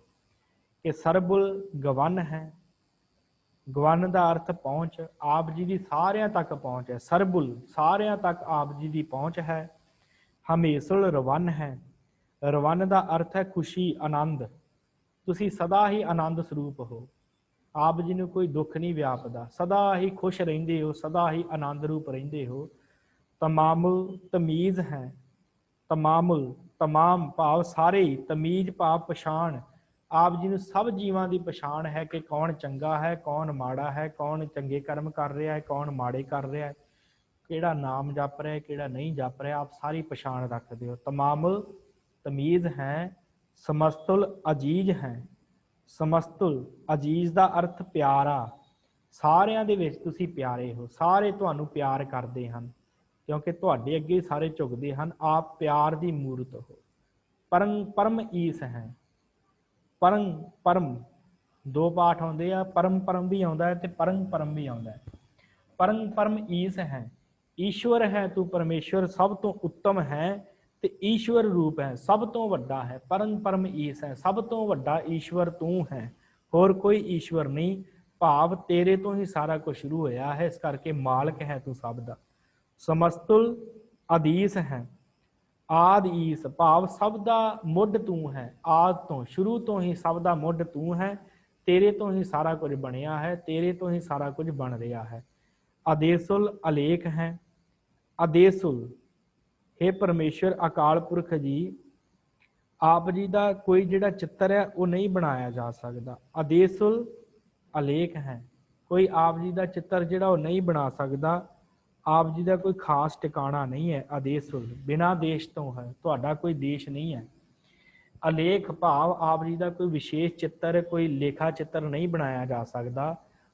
कि सरबुल गवन है। गवन का अर्थ पहुँच। आप जी की सारियां तक पहुँच है। सरबुल सारियां तक आप जी की पहुँच है। हमेशुल रवन है। रवन का अर्थ है खुशी, आनंद। ਤੁਸੀਂ ਸਦਾ ਹੀ ਆਨੰਦ ਸਰੂਪ ਹੋ। ਆਪ ਜੀ ਨੂੰ ਕੋਈ ਦੁੱਖ ਨਹੀਂ ਵਿਆਪਦਾ, ਸਦਾ ਹੀ ਖੁਸ਼ ਰਹਿੰਦੇ ਹੋ, ਸਦਾ ਹੀ ਆਨੰਦ ਰੂਪ ਰਹਿੰਦੇ ਹੋ। ਤਮਾਮੁਲ ਤਮੀਜ਼ ਹੈ। ਤਮਾਮੁਲ ਤਮਾਮ ਭਾਵ ਸਾਰੇ, ਤਮੀਜ਼ ਭਾਵ ਪਛਾਣ। ਆਪ ਜੀ ਨੂੰ ਸਭ ਜੀਵਾਂ ਦੀ ਪਛਾਣ ਹੈ ਕਿ ਕੌਣ ਚੰਗਾ ਹੈ, ਕੌਣ ਮਾੜਾ ਹੈ, ਕੌਣ ਚੰਗੇ ਕਰਮ ਕਰ ਰਿਹਾ ਹੈ, ਕੌਣ ਮਾੜੇ ਕਰ ਰਿਹਾ ਹੈ, ਕਿਹੜਾ ਨਾਮ ਜਪ ਰਿਹਾ ਹੈ, ਕਿਹੜਾ ਨਹੀਂ ਜਪ ਰਿਹਾ। ਆਪ ਸਾਰੀ ਪਛਾਣ ਰੱਖਦੇ ਹੋ। ਤਮਾਮੁਲ ਤਮੀਜ਼ ਹੈ। समस्तुल अजीज है। समस्तुल अजीज का अर्थ प्यारा। सारिਆਂ ਦੇ ਵਿੱਚ ਤੁਸੀਂ ਪਿਆਰੇ ਹੋ, ਸਾਰੇ ਤੁਹਾਨੂੰ ਪਿਆਰ ਕਰਦੇ ਹਨ ਕਿਉਂਕਿ ਤੁਹਾਡੇ ਅੱਗੇ ਸਾਰੇ ਝੁਕਦੇ ਹਨ। ਆਪ ਪਿਆਰ ਦੀ ਮੂਰਤ ਹੋ। परम परम ईस है। परम परम दो पाठ आउंदे आ, परम परम भी आउंदा है ते परम परम भी आउंदा है। परम परम ईस है। ईश्वर है तू परमेश्वर, सब तो उत्तम है ਤੇ ਈਸ਼ਵਰ ਰੂਪ ਹੈ, ਸਭ ਤੋਂ ਵੱਡਾ ਹੈ। ਪਰਮ ਪਰਮ ਈਸ ਹੈ, ਸਭ ਤੋਂ ਵੱਡਾ ਈਸ਼ਵਰ ਤੂੰ ਹੈ, ਹੋਰ ਕੋਈ ਈਸ਼ਵਰ ਨਹੀਂ। ਭਾਵ ਤੇਰੇ ਤੋਂ ਹੀ ਸਾਰਾ ਕੁਝ ਸ਼ੁਰੂ ਹੋਇਆ ਹੈ, ਇਸ ਕਰਕੇ ਮਾਲਕ ਹੈ ਤੂੰ ਸਭ ਦਾ। ਸਮਸਤੁਲ ਆਦੀਸ ਹੈ। ਆਦ ਈਸ ਭਾਵ ਸਭ ਦਾ ਮੁੱਢ ਤੂੰ ਹੈ। ਆਦ ਤੋਂ, ਸ਼ੁਰੂ ਤੋਂ ਹੀ ਸਭ ਦਾ ਮੁੱਢ ਤੂੰ ਹੈ। ਤੇਰੇ ਤੋਂ ਹੀ ਸਾਰਾ ਕੁਝ ਬਣਿਆ ਹੈ, ਤੇਰੇ ਤੋਂ ਹੀ ਸਾਰਾ ਕੁਝ ਬਣ ਰਿਹਾ ਹੈ। ਆਦੇਸੁਲ ਅਲੇਖ ਹੈ। ਆਦੇਸੁਲ हे परमेश्वर अकाल पुरख जी, आप जी का कोई जिहड़ा चित्र है वो नहीं बनाया जा सकता। आदेसुल अलेख है। कोई आप जी का चित्र जिहड़ा वो नहीं बना सकता। आप जी का कोई खास ठिकाना नहीं है। आदेसुल बिना देश तो है, तुहाडा कोई देश नहीं है। अलेख भाव आप जी का कोई विशेष चित्र, कोई लेखा चित्र नहीं बनाया जा सकता।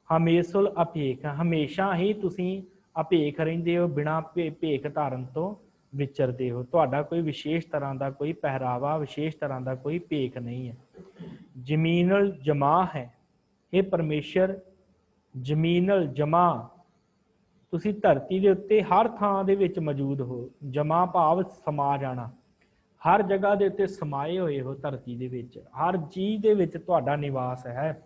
हमेशुल अभेख, हमेशा ही तुसीं अभेख रहिंदे हो, बिना भेख धारन तो विचरते हो। तुहाडा कोई विशेष तरह का कोई पहरावा, विशेष तरह का कोई भेख नहीं है। जमीनल जमा है। हे परमेश्वर जमीनल जमा, तुसी धरती के उत्ते हर थां दे विच मौजूद हो। जमा भाव समा जाना, हर जगह के उत्ते समाए हुए हो। धरती के विच हर चीज़ के विच तुहाडा निवास है।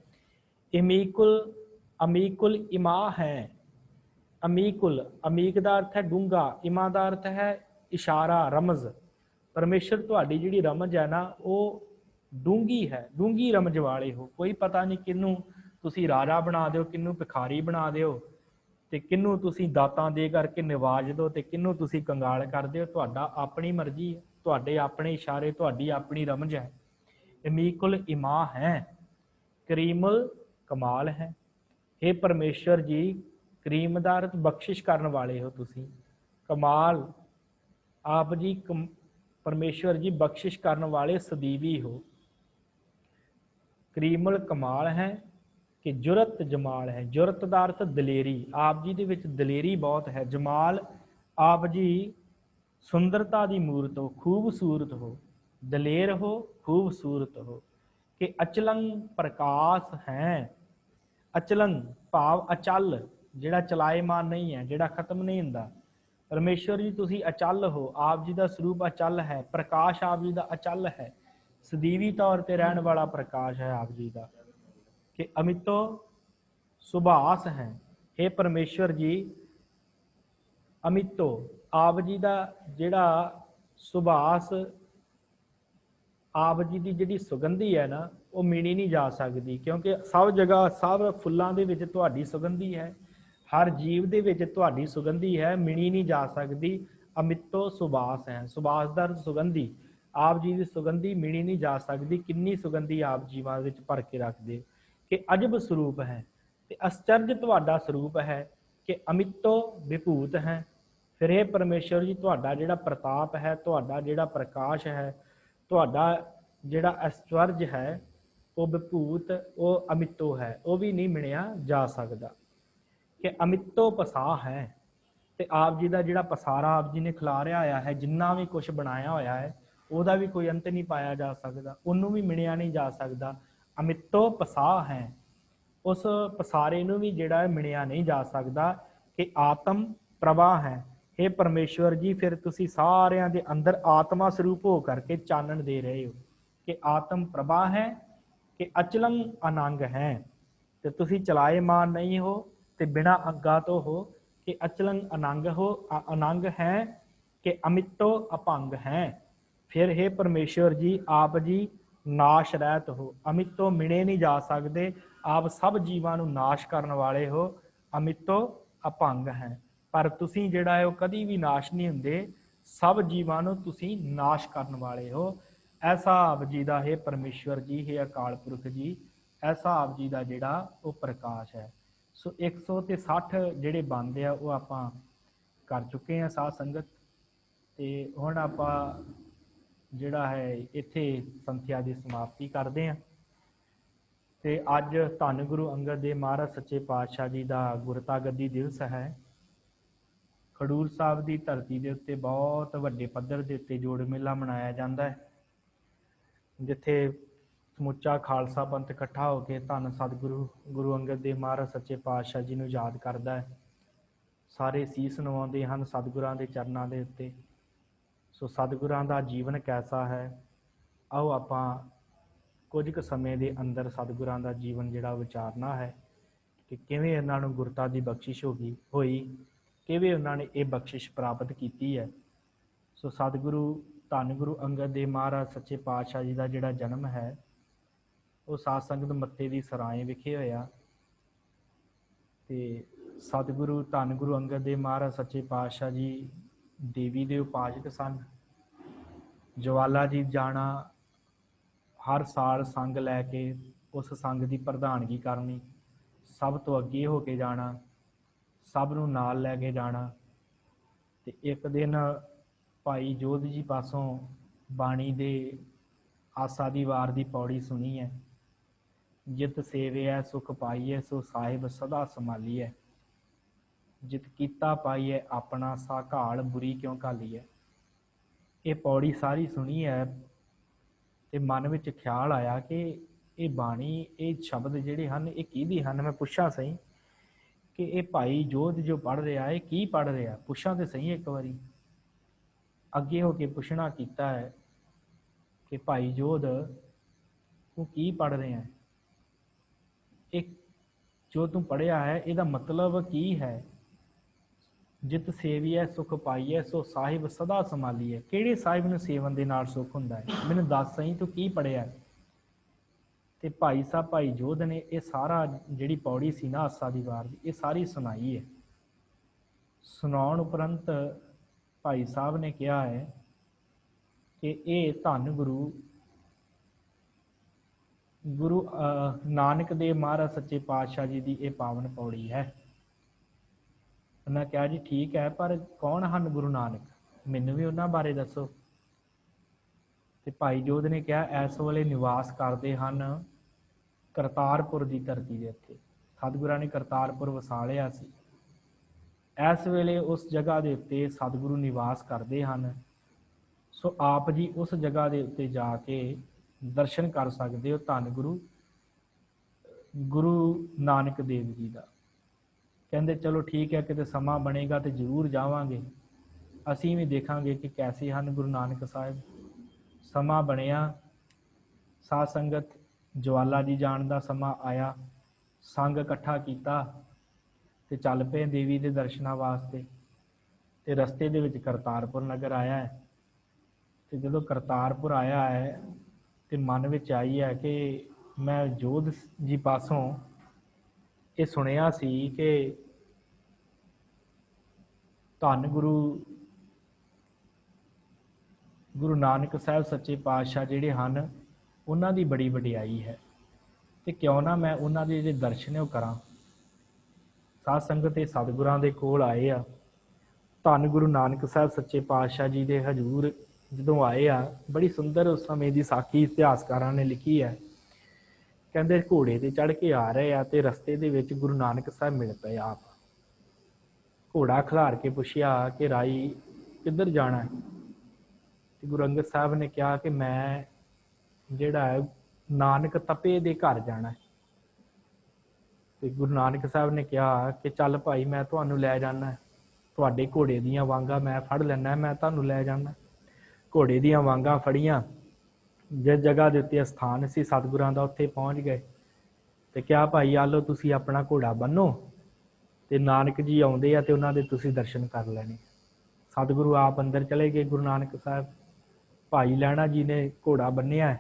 इमीकुल अमीकुल इमा है। अमीकुल, अमीक का अर्थ है डूंगा, इमा का अर्थ है इशारा रमज परमेश्वर तुहाडी जिहड़ी रमज है ना वो डूंगी है, डूंगी रमज वाले हो। कोई पता नहीं किनू तुसी राजा बना दिओ, किनू भिखारी बना दिओ ते किनू तुसी दातां दे करके निवाज दो ते किनू तुसी कंगाल कर दिओ। तुहाडा अपनी मर्जी है, तुहाडे अपने इशारे, तुहाडी अपनी रमज है। इमीकुल इमा है, करीमुल कमाल है। हे परमेश्वर जी, करीम दा अर्थ बख्शिश करन वाले हो तुसी, कमाल आप जी परमेश्वर जी बख्शिश करन वाले सदीवी हो। करीमुल कमाल है कि जुरत जमाल है, जुरत दा अर्थ दलेरी, आप जी दे विच दलेरी बहुत है। जमाल आप जी सुंदरता दी मूरत हो, खूबसूरत हो, दलेर हो, खूबसूरत हो। कि अचलंग प्रकाश है, अचलंग भाव अचल जिहड़ा चलाएमान नहीं है, जिहड़ा खत्म नहीं हुंदा। परमेश्वर जी तुसी अचल हो, आप जी का स्वरूप अचल है, प्रकाश आप जी का अचल है, सदीवी तौर पर रहन वाला प्रकाश है आप जी का। कि अमितो सुभाष है, हे परमेश्वर जी अमितो आप जी का जिहड़ा सुभाष आप जी की जिहड़ी सुगंधी है ना वो मिणी नहीं जा सकती, क्योंकि सब जगह सब फुलों के विच तुहाडी सुगंधी है, हर जीव दे विच तुहाडी सुगंधी है, मिणी नहीं जा सकती। अमितो सुबास है, सुबास दा अर्थ सुगंधी, आप जी की सुगंधी मिणी नहीं जा सकती। किन्नी सुगंधी आप जीवां विच भर के रखदे। कि अजब स्वरूप है, ते आश्चर्य तुहाडा स्वरूप है। कि अमितो विभूत है, फिर हे परमेश्वर जी तुहाडा जिहड़ा प्रताप है, तुहाडा जिहड़ा प्रकाश है, तुहाडा जिहड़ा ऐश्वर्य है वो विभूत वो अमितो है, वो भी नहीं मिणिया जा सकता। कि अमितो पसा है, तो आप जी का जिहड़ा पसारा आप जी ने खिलारिया होया है, जिन्ना भी कुछ बनाया होया है ਉਹਦਾ भी कोई अंत नहीं पाया जा सकता, ਉਹਨੂੰ भी मिणिया नहीं जा सकता। अमितो पसा है, उस पसारे नूं भी जिहड़ा मिणिया नहीं जा सकता। कि आत्म प्रवाह है, हे परमेश्वर जी फिर तुसी सारिਆਂ ਦੇ अंदर आत्मा स्वरूप हो करके चानन दे रहे हो। कि आत्म प्रभा है, कि अचलंग अनंग है, तो तुसी चलाएमान नहीं हो तो बिना अंगा तो हो। कि अचलंग अनंग हो अनंग है, कि अमितो अपंग है। फिर हे परमेश्वर जी आप जी नाश रहत हो, अमितो मिणे नहीं जा सकते, आप सब जीवां नूं नाश करने वाले हो। अमितो अपंग है, पर तुसी जिहड़ा है वो कदी भी नाश नहीं हुंदे, सब जीवां नूं तुसी नाश करने वाले हो। ऐसा आप जी का हे परमेश्वर जी, हे अकाल पुरख जी, ऐसा आप जी का जिहड़ा वो प्रकाश है। सो 160 जिहड़े बनते हैं वो आपां कर चुके हैं साध संगत, ते हुण आपां जिहड़ा है इत्थे संथਿਆ ਦੀ समाप्ति करते हैं। ਤੇ ਅੱਜ ਧੰਨ ਗੁਰੂ ਅੰਗਦ ਦੇਵ ਮਹਾਰਾਜ ਸੱਚੇ ਪਾਤਸ਼ਾਹ जी ਦਾ ਗੁਰਤਾ ਗੱਦੀ ਦਿਵਸ ਹੈ। ਖਡੂਰ ਸਾਹਿਬ ਦੀ ਧਰਤੀ ਦੇ ਉੱਤੇ ਬਹੁਤ ਵੱਡੇ ਪੱਧਰ ਦੇ ਉੱਤੇ ਜੋੜ ਮੇਲਾ ਮਨਾਇਆ ਜਾਂਦਾ ਹੈ, ਜਿੱਥੇ ਸਮੁੱਚਾ ਖਾਲਸਾ ਪੰਥ ਇਕੱਠਾ ਹੋ ਕੇ ਧੰਨ ਸਤਿਗੁਰੂ ਗੁਰੂ ਅੰਗਦ ਦੇਵ ਮਹਾਰਾਜ ਸੱਚੇ ਪਾਤਸ਼ਾਹ ਜੀ ਨੂੰ ਯਾਦ ਕਰਦਾ ਹੈ। ਸਾਰੇ ਸੀਸ ਨਵਾਉਂਦੇ ਹਨ ਸਤਿਗੁਰਾਂ ਦੇ ਚਰਨਾਂ ਦੇ ਉੱਤੇ। ਸੋ ਸਤਿਗੁਰਾਂ ਦਾ ਜੀਵਨ ਕੈਸਾ ਹੈ, ਆਓ ਆਪਾਂ ਕੁਝ ਕੁ ਸਮੇਂ ਦੇ ਅੰਦਰ ਸਤਿਗੁਰਾਂ ਦਾ ਜੀਵਨ ਜਿਹੜਾ ਵਿਚਾਰਨਾ ਹੈ ਕਿ ਕਿਵੇਂ ਇਹਨਾਂ ਨੂੰ ਗੁਰਤਾ ਦੀ ਬਖਸ਼ਿਸ਼ ਹੋਈ, ਕਿਵੇਂ ਉਹਨਾਂ ਨੇ ਇਹ ਬਖਸ਼ਿਸ਼ ਪ੍ਰਾਪਤ ਕੀਤੀ ਹੈ। ਸੋ ਸਤਿਗੁਰੂ ਧੰਨ ਗੁਰੂ ਅੰਗਦ ਦੇਵ ਮਹਾਰਾਜ ਸੱਚੇ ਪਾਤਸ਼ਾਹ ਜੀ ਦਾ ਜਿਹੜਾ ਜਨਮ ਹੈ ਉਹ ਸਾਧ ਸੰਗਤ ਮੱਤੇ ਦੀ ਸਰਾਏ ਵਿਖੇ ਹੋਇਆ। ਤੇ ਸਤਿਗੁਰੂ ਧੰਨ ਗੁਰੂ ਅੰਗਦ ਦੇਵ ਮਹਾਰਾਜ ਸੱਚੇ ਪਾਤਸ਼ਾਹ ਜੀ ਦੇਵੀ ਦੇ ਉਪਾਸਕ ਸਨ। ਜਵਾਲਾ ਜੀ ਜਾਣਾ, हर साल संग लैके उस संग की प्रधानगी करनी, सब तो अगे हो के जाना, सब नूं नाल लैके जाना। ते एक दिन भाई जोध जी पासों बाणी दे आसा दी वार दी पौड़ी सुनी है, जित सेविया सुख पाईए सो साहिब सदा संभालीए, जित कीता पाईए अपना सा घाल बुरी क्यों घालीए। ये पौड़ी सारी सुनी है ਤੇ ਮਨ ਵਿੱਚ ਖਿਆਲ ਆਇਆ ਕਿ ਇਹ ਬਾਣੀ, ਇਹ ਸ਼ਬਦ ਜਿਹੜੇ ਹਨ ਇਹ ਕਿਹਦੀ ਹਨ। ਮੈਂ ਪੁੱਛਾਂ ਸਹੀ ਕਿ ਇਹ ਭਾਈ ਜੋਧ ਜੋ ਪੜ੍ਹ ਰਿਹਾ ਇਹ ਕੀ ਪੜ੍ਹ ਰਿਹਾ, ਪੁੱਛਾਂ ਤੇ ਸਹੀ ਇੱਕ ਵਾਰੀ। ਅੱਗੇ ਹੋ ਕੇ ਪੁੱਛਣਾ ਕੀਤਾ ਹੈ ਕਿ ਭਾਈ ਜੋਧ ਤੂੰ ਕੀ ਪੜ੍ਹ ਰਿਹਾ ਹੈ, ਇਹ ਜੋ ਤੂੰ ਪੜ੍ਹਿਆ ਹੈ ਇਹਦਾ ਮਤਲਬ ਕੀ ਹੈ। ਜਿਤ ਸੇਵੀਐ ਸੁਖ ਪਾਈਐ ਸੋ ਸਾਹਿਬ ਸਦਾ ਸੰਭਾਲੀਐ। ਕਿਹੜੇ ਸਾਹਿਬ ਨੂੰ ਸੇਵਨ ਦੇ ਨਾਲ ਸੁਖ ਹੁੰਦਾ ਹੈ? ਮੈਨੂੰ ਦੱਸ ਸਹੀ, ਤੂੰ ਕੀ ਪੜਿਆ? ਤੇ ਭਾਈ ਸਾਹਿਬ, ਭਾਈ ਜੋਧ ਨੇ ਇਹ ਸਾਰਾ ਜਿਹੜੀ ਪੌੜੀ ਸੀ ਨਾ ਆਸਾ ਦੀ ਵਾਰ ਦੀ, ਇਹ ਸਾਰੀ ਸੁਣਾਈ ਹੈ। ਸੁਣਾਉਣ ਉਪਰੰਤ ਭਾਈ ਸਾਹਿਬ ਨੇ ਕਿਹਾ ਹੈ ਕਿ ਇਹ ਧੰਨ ਗੁਰੂ ਨਾਨਕ ਦੇਵ ਮਹਾਰਾਜ ਸੱਚੇ ਪਾਤਸ਼ਾਹ ਜੀ ਦੀ ਇਹ ਪਾਵਨ ਪੌੜੀ ਹੈ। ਉਹਨਾਂ ਕਿਹਾ ਜੀ ਠੀਕ ਹੈ, ਪਰ ਕੌਣ ਹਨ ਗੁਰੂ ਨਾਨਕ? ਮੈਨੂੰ ਵੀ ਉਹਨਾਂ ਬਾਰੇ ਦੱਸੋ। ਤੇ ਭਾਈ ਜੋਧ ਨੇ ਕਿਹਾ ਇਸ ਵੇਲੇ ਨਿਵਾਸ ਕਰਦੇ ਹਨ ਕਰਤਾਰਪੁਰ ਦੀ ਧਰਤੀ ਦੇ ਉੱਤੇ। ਸਤਿਗੁਰਾਂ ਨੇ ਕਰਤਾਰਪੁਰ ਵਸਾ ਲਿਆ ਸੀ। ਇਸ ਵੇਲੇ ਉਸ ਜਗ੍ਹਾ ਦੇ ਉੱਤੇ ਸਤਿਗੁਰੂ ਨਿਵਾਸ ਕਰਦੇ ਹਨ। ਸੋ ਆਪ ਜੀ ਉਸ ਜਗ੍ਹਾ ਦੇ ਉੱਤੇ ਜਾ ਕੇ ਦਰਸ਼ਨ ਕਰ ਸਕਦੇ ਹੋ ਧੰਨ ਗੁਰੂ ਨਾਨਕ ਦੇਵ ਜੀ ਦਾ। ਕਹਿੰਦੇ ਚਲੋ ਠੀਕ ਹੈ, ਕਿਤੇ ਸਮਾਂ ਬਣੇਗਾ ਤੇ ਜ਼ਰੂਰ ਜਾਵਾਂਗੇ, ਅਸੀਂ ਵੀ ਦੇਖਾਂਗੇ ਕਿ ਕੈਸੇ ਹਨ ਗੁਰੂ ਨਾਨਕ ਸਾਹਿਬ। ਸਮਾਂ ਬਣਿਆ, ਸਾਧ ਸੰਗਤ ਜਵਾਲਾ ਜੀ ਜਾਣ ਦਾ ਸਮਾਂ ਆਇਆ, ਸੰਗ ਇਕੱਠਾ ਕੀਤਾ ਤੇ ਚੱਲ ਪਏ ਦੇਵੀ ਦੇ ਦਰਸ਼ਨਾਂ ਵਾਸਤੇ। ਤੇ ਰਸਤੇ ਦੇ ਵਿੱਚ ਕਰਤਾਰਪੁਰ ਨਗਰ ਆਇਆ ਹੈ। ਤੇ ਜਦੋਂ ਕਰਤਾਰਪੁਰ ਆਇਆ ਹੈ ਤੇ ਮਨ ਵਿੱਚ ਆਈ ਹੈ ਕਿ ਮੈਂ ਜੋਧ ਜੀ ਪਾਸੋਂ ਇਹ ਸੁਣਿਆ ਸੀ ਕਿ ਧੰਨ ਗੁਰੂ ਨਾਨਕ ਸਾਹਿਬ ਸੱਚੇ ਪਾਤਸ਼ਾਹ ਜਿਹੜੇ ਹਨ ਉਹਨਾਂ ਦੀ ਬੜੀ ਵਡਿਆਈ ਹੈ, ਤੇ ਕਿਉਂ ਨਾ ਮੈਂ ਉਹਨਾਂ ਦੇ ਜਿਹੜੇ ਦਰਸ਼ਨ ਉਹ ਕਰਾਂ। ਸਾਧ ਸੰਗਤ ਇਹ ਸਤਿਗੁਰਾਂ ਦੇ ਕੋਲ ਆਏ ਆ। ਧੰਨ ਗੁਰੂ ਨਾਨਕ ਸਾਹਿਬ ਸੱਚੇ ਪਾਤਸ਼ਾਹ ਜੀ ਦੇ ਹਜ਼ੂਰ ਜਦੋਂ ਆਏ ਆ, ਬੜੀ ਸੁੰਦਰ ਉਸ ਸਮੇਂ ਦੀ ਸਾਖੀ ਇਤਿਹਾਸਕਾਰਾਂ ਨੇ ਲਿਖੀ ਹੈ। ਕਹਿੰਦੇ ਘੋੜੇ ਤੇ ਚੜ੍ਹ ਕੇ ਆ ਰਹੇ ਆ ਤੇ ਰਸਤੇ ਦੇ ਵਿੱਚ ਗੁਰੂ ਨਾਨਕ ਸਾਹਿਬ ਮਿਲ ਪਏ ਆਪ। ਘੋੜਾ ਖਿਲਾਰ ਕੇ ਪੁੱਛਿਆ ਕਿ ਰਾਈ ਕਿੱਧਰ ਜਾਣਾ ਹੈ? ਤੇ ਗੁਰੂ ਅੰਗਦ ਸਾਹਿਬ ਨੇ ਕਿਹਾ ਕਿ ਮੈਂ ਜਿਹੜਾ ਹੈ ਨਾਨਕ ਤਪੇ ਦੇ ਘਰ ਜਾਣਾ ਹੈ। ਤੇ ਗੁਰੂ ਨਾਨਕ ਸਾਹਿਬ ਨੇ ਕਿਹਾ ਕਿ ਚੱਲ ਭਾਈ ਮੈਂ ਤੁਹਾਨੂੰ ਲੈ ਜਾਣਾ, ਤੁਹਾਡੇ ਘੋੜੇ ਦੀਆਂ ਵਾਂਗਾਂ ਮੈਂ ਫੜ ਲੈਣਾ, ਮੈਂ ਤੁਹਾਨੂੰ ਲੈ ਜਾਣਾ। ਘੋੜੇ ਦੀਆਂ ਵਾਂਗਾਂ ਫੜੀਆਂ, ਜਿਸ ਜਗ੍ਹਾ ਦੇ ਉੱਤੇ ਅਸਥਾਨ ਸੀ ਸਤਿਗੁਰਾਂ ਦਾ ਉੱਥੇ ਪਹੁੰਚ ਗਏ ਤੇ ਕਿਹਾ ਭਾਈ ਆ ਲਓ ਤੁਸੀਂ ਆਪਣਾ ਘੋੜਾ ਬੰਨੋ ਤੇ ਨਾਨਕ ਜੀ ਆਉਂਦੇ ਆ ਤੇ ਉਹਨਾਂ ਦੇ ਤੁਸੀਂ ਦਰਸ਼ਨ ਕਰ ਲੈਣੇ। ਸਤਿਗੁਰੂ ਆਪ ਅੰਦਰ ਚਲੇ ਗਏ। ਗੁਰੂ ਨਾਨਕ ਸਾਹਿਬ ਭਾਈ ਲਹਿਣਾ ਜੀ ਨੇ ਘੋੜਾ ਬੰਨਿਆ।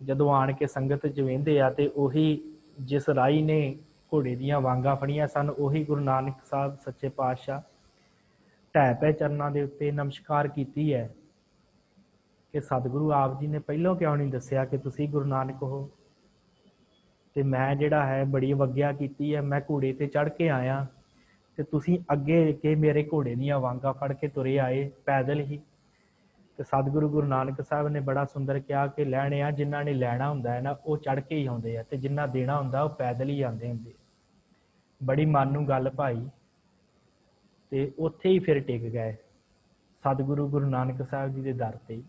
ਜਦੋਂ ਆਣ ਕੇ ਸੰਗਤ 'ਚ ਵਹਿੰਦੇ ਆ ਤੇ ਉਹੀ ਜਿਸ ਰਾਹੀ ਨੇ ਘੋੜੇ ਦੀਆਂ ਵਾਂਗਾਂ ਫੜੀਆਂ ਸਨ, ਉਹੀ ਗੁਰੂ ਨਾਨਕ ਸਾਹਿਬ ਸੱਚੇ ਪਾਤਸ਼ਾਹ ਢਹਿ ਪਏ ਚਰਨਾਂ ਦੇ ਉੱਤੇ ਨਮਸਕਾਰ ਕੀਤੀ ਹੈ ਕਿ ਸਤਿਗੁਰੂ ਆਪ ਜੀ ਨੇ ਪਹਿਲਾਂ ਕਿਉਂ ਨਹੀਂ ਦੱਸਿਆ ਕਿ ਤੁਸੀਂ ਗੁਰੂ ਨਾਨਕ ਹੋ? ਤੇ ਮੈਂ ਜਿਹੜਾ ਹੈ ਬੜੀ ਅਵੱਗਿਆ ਕੀਤੀ ਹੈ, ਮੈਂ ਘੋੜੇ ਤੇ ਚੜ੍ਹ ਕੇ ਆਇਆ ਤੇ ਤੁਸੀਂ ਅੱਗੇ ਕੇ ਮੇਰੇ ਘੋੜੇ ਦੀਆਂ ਵਾਂਗਾਂ ਫੜ ਕੇ ਤੁਰੇ ਆਏ ਪੈਦਲ ਹੀ। ਤੇ ਸਤਿਗੁਰੂ ਗੁਰੂ ਨਾਨਕ ਸਾਹਿਬ ਨੇ ਬੜਾ ਸੁੰਦਰ ਕਿਹਾ ਕਿ ਲੈਣੇ ਆ, ਜਿਨ੍ਹਾਂ ਨੇ ਲੈਣਾ ਹੁੰਦਾ ਹੈ ਨਾ ਉਹ ਚੜ੍ਹ ਕੇ ਹੀ ਆਉਂਦੇ ਆ, ਤੇ ਜਿਨ੍ਹਾਂ ਦੇਣਾ ਹੁੰਦਾ ਉਹ ਪੈਦਲ ਹੀ ਆਉਂਦੇ ਹੁੰਦੇ। ਬੜੀ ਮਨ ਨੂੰ ਗੱਲ ਭਾਈ ਤੇ ਉੱਥੇ ਹੀ ਫਿਰ ਟਿਕ ਗਏ ਸਤਿਗੁਰੂ ਗੁਰੂ ਨਾਨਕ ਸਾਹਿਬ ਜੀ ਦੇ ਦਰ ਤੇ।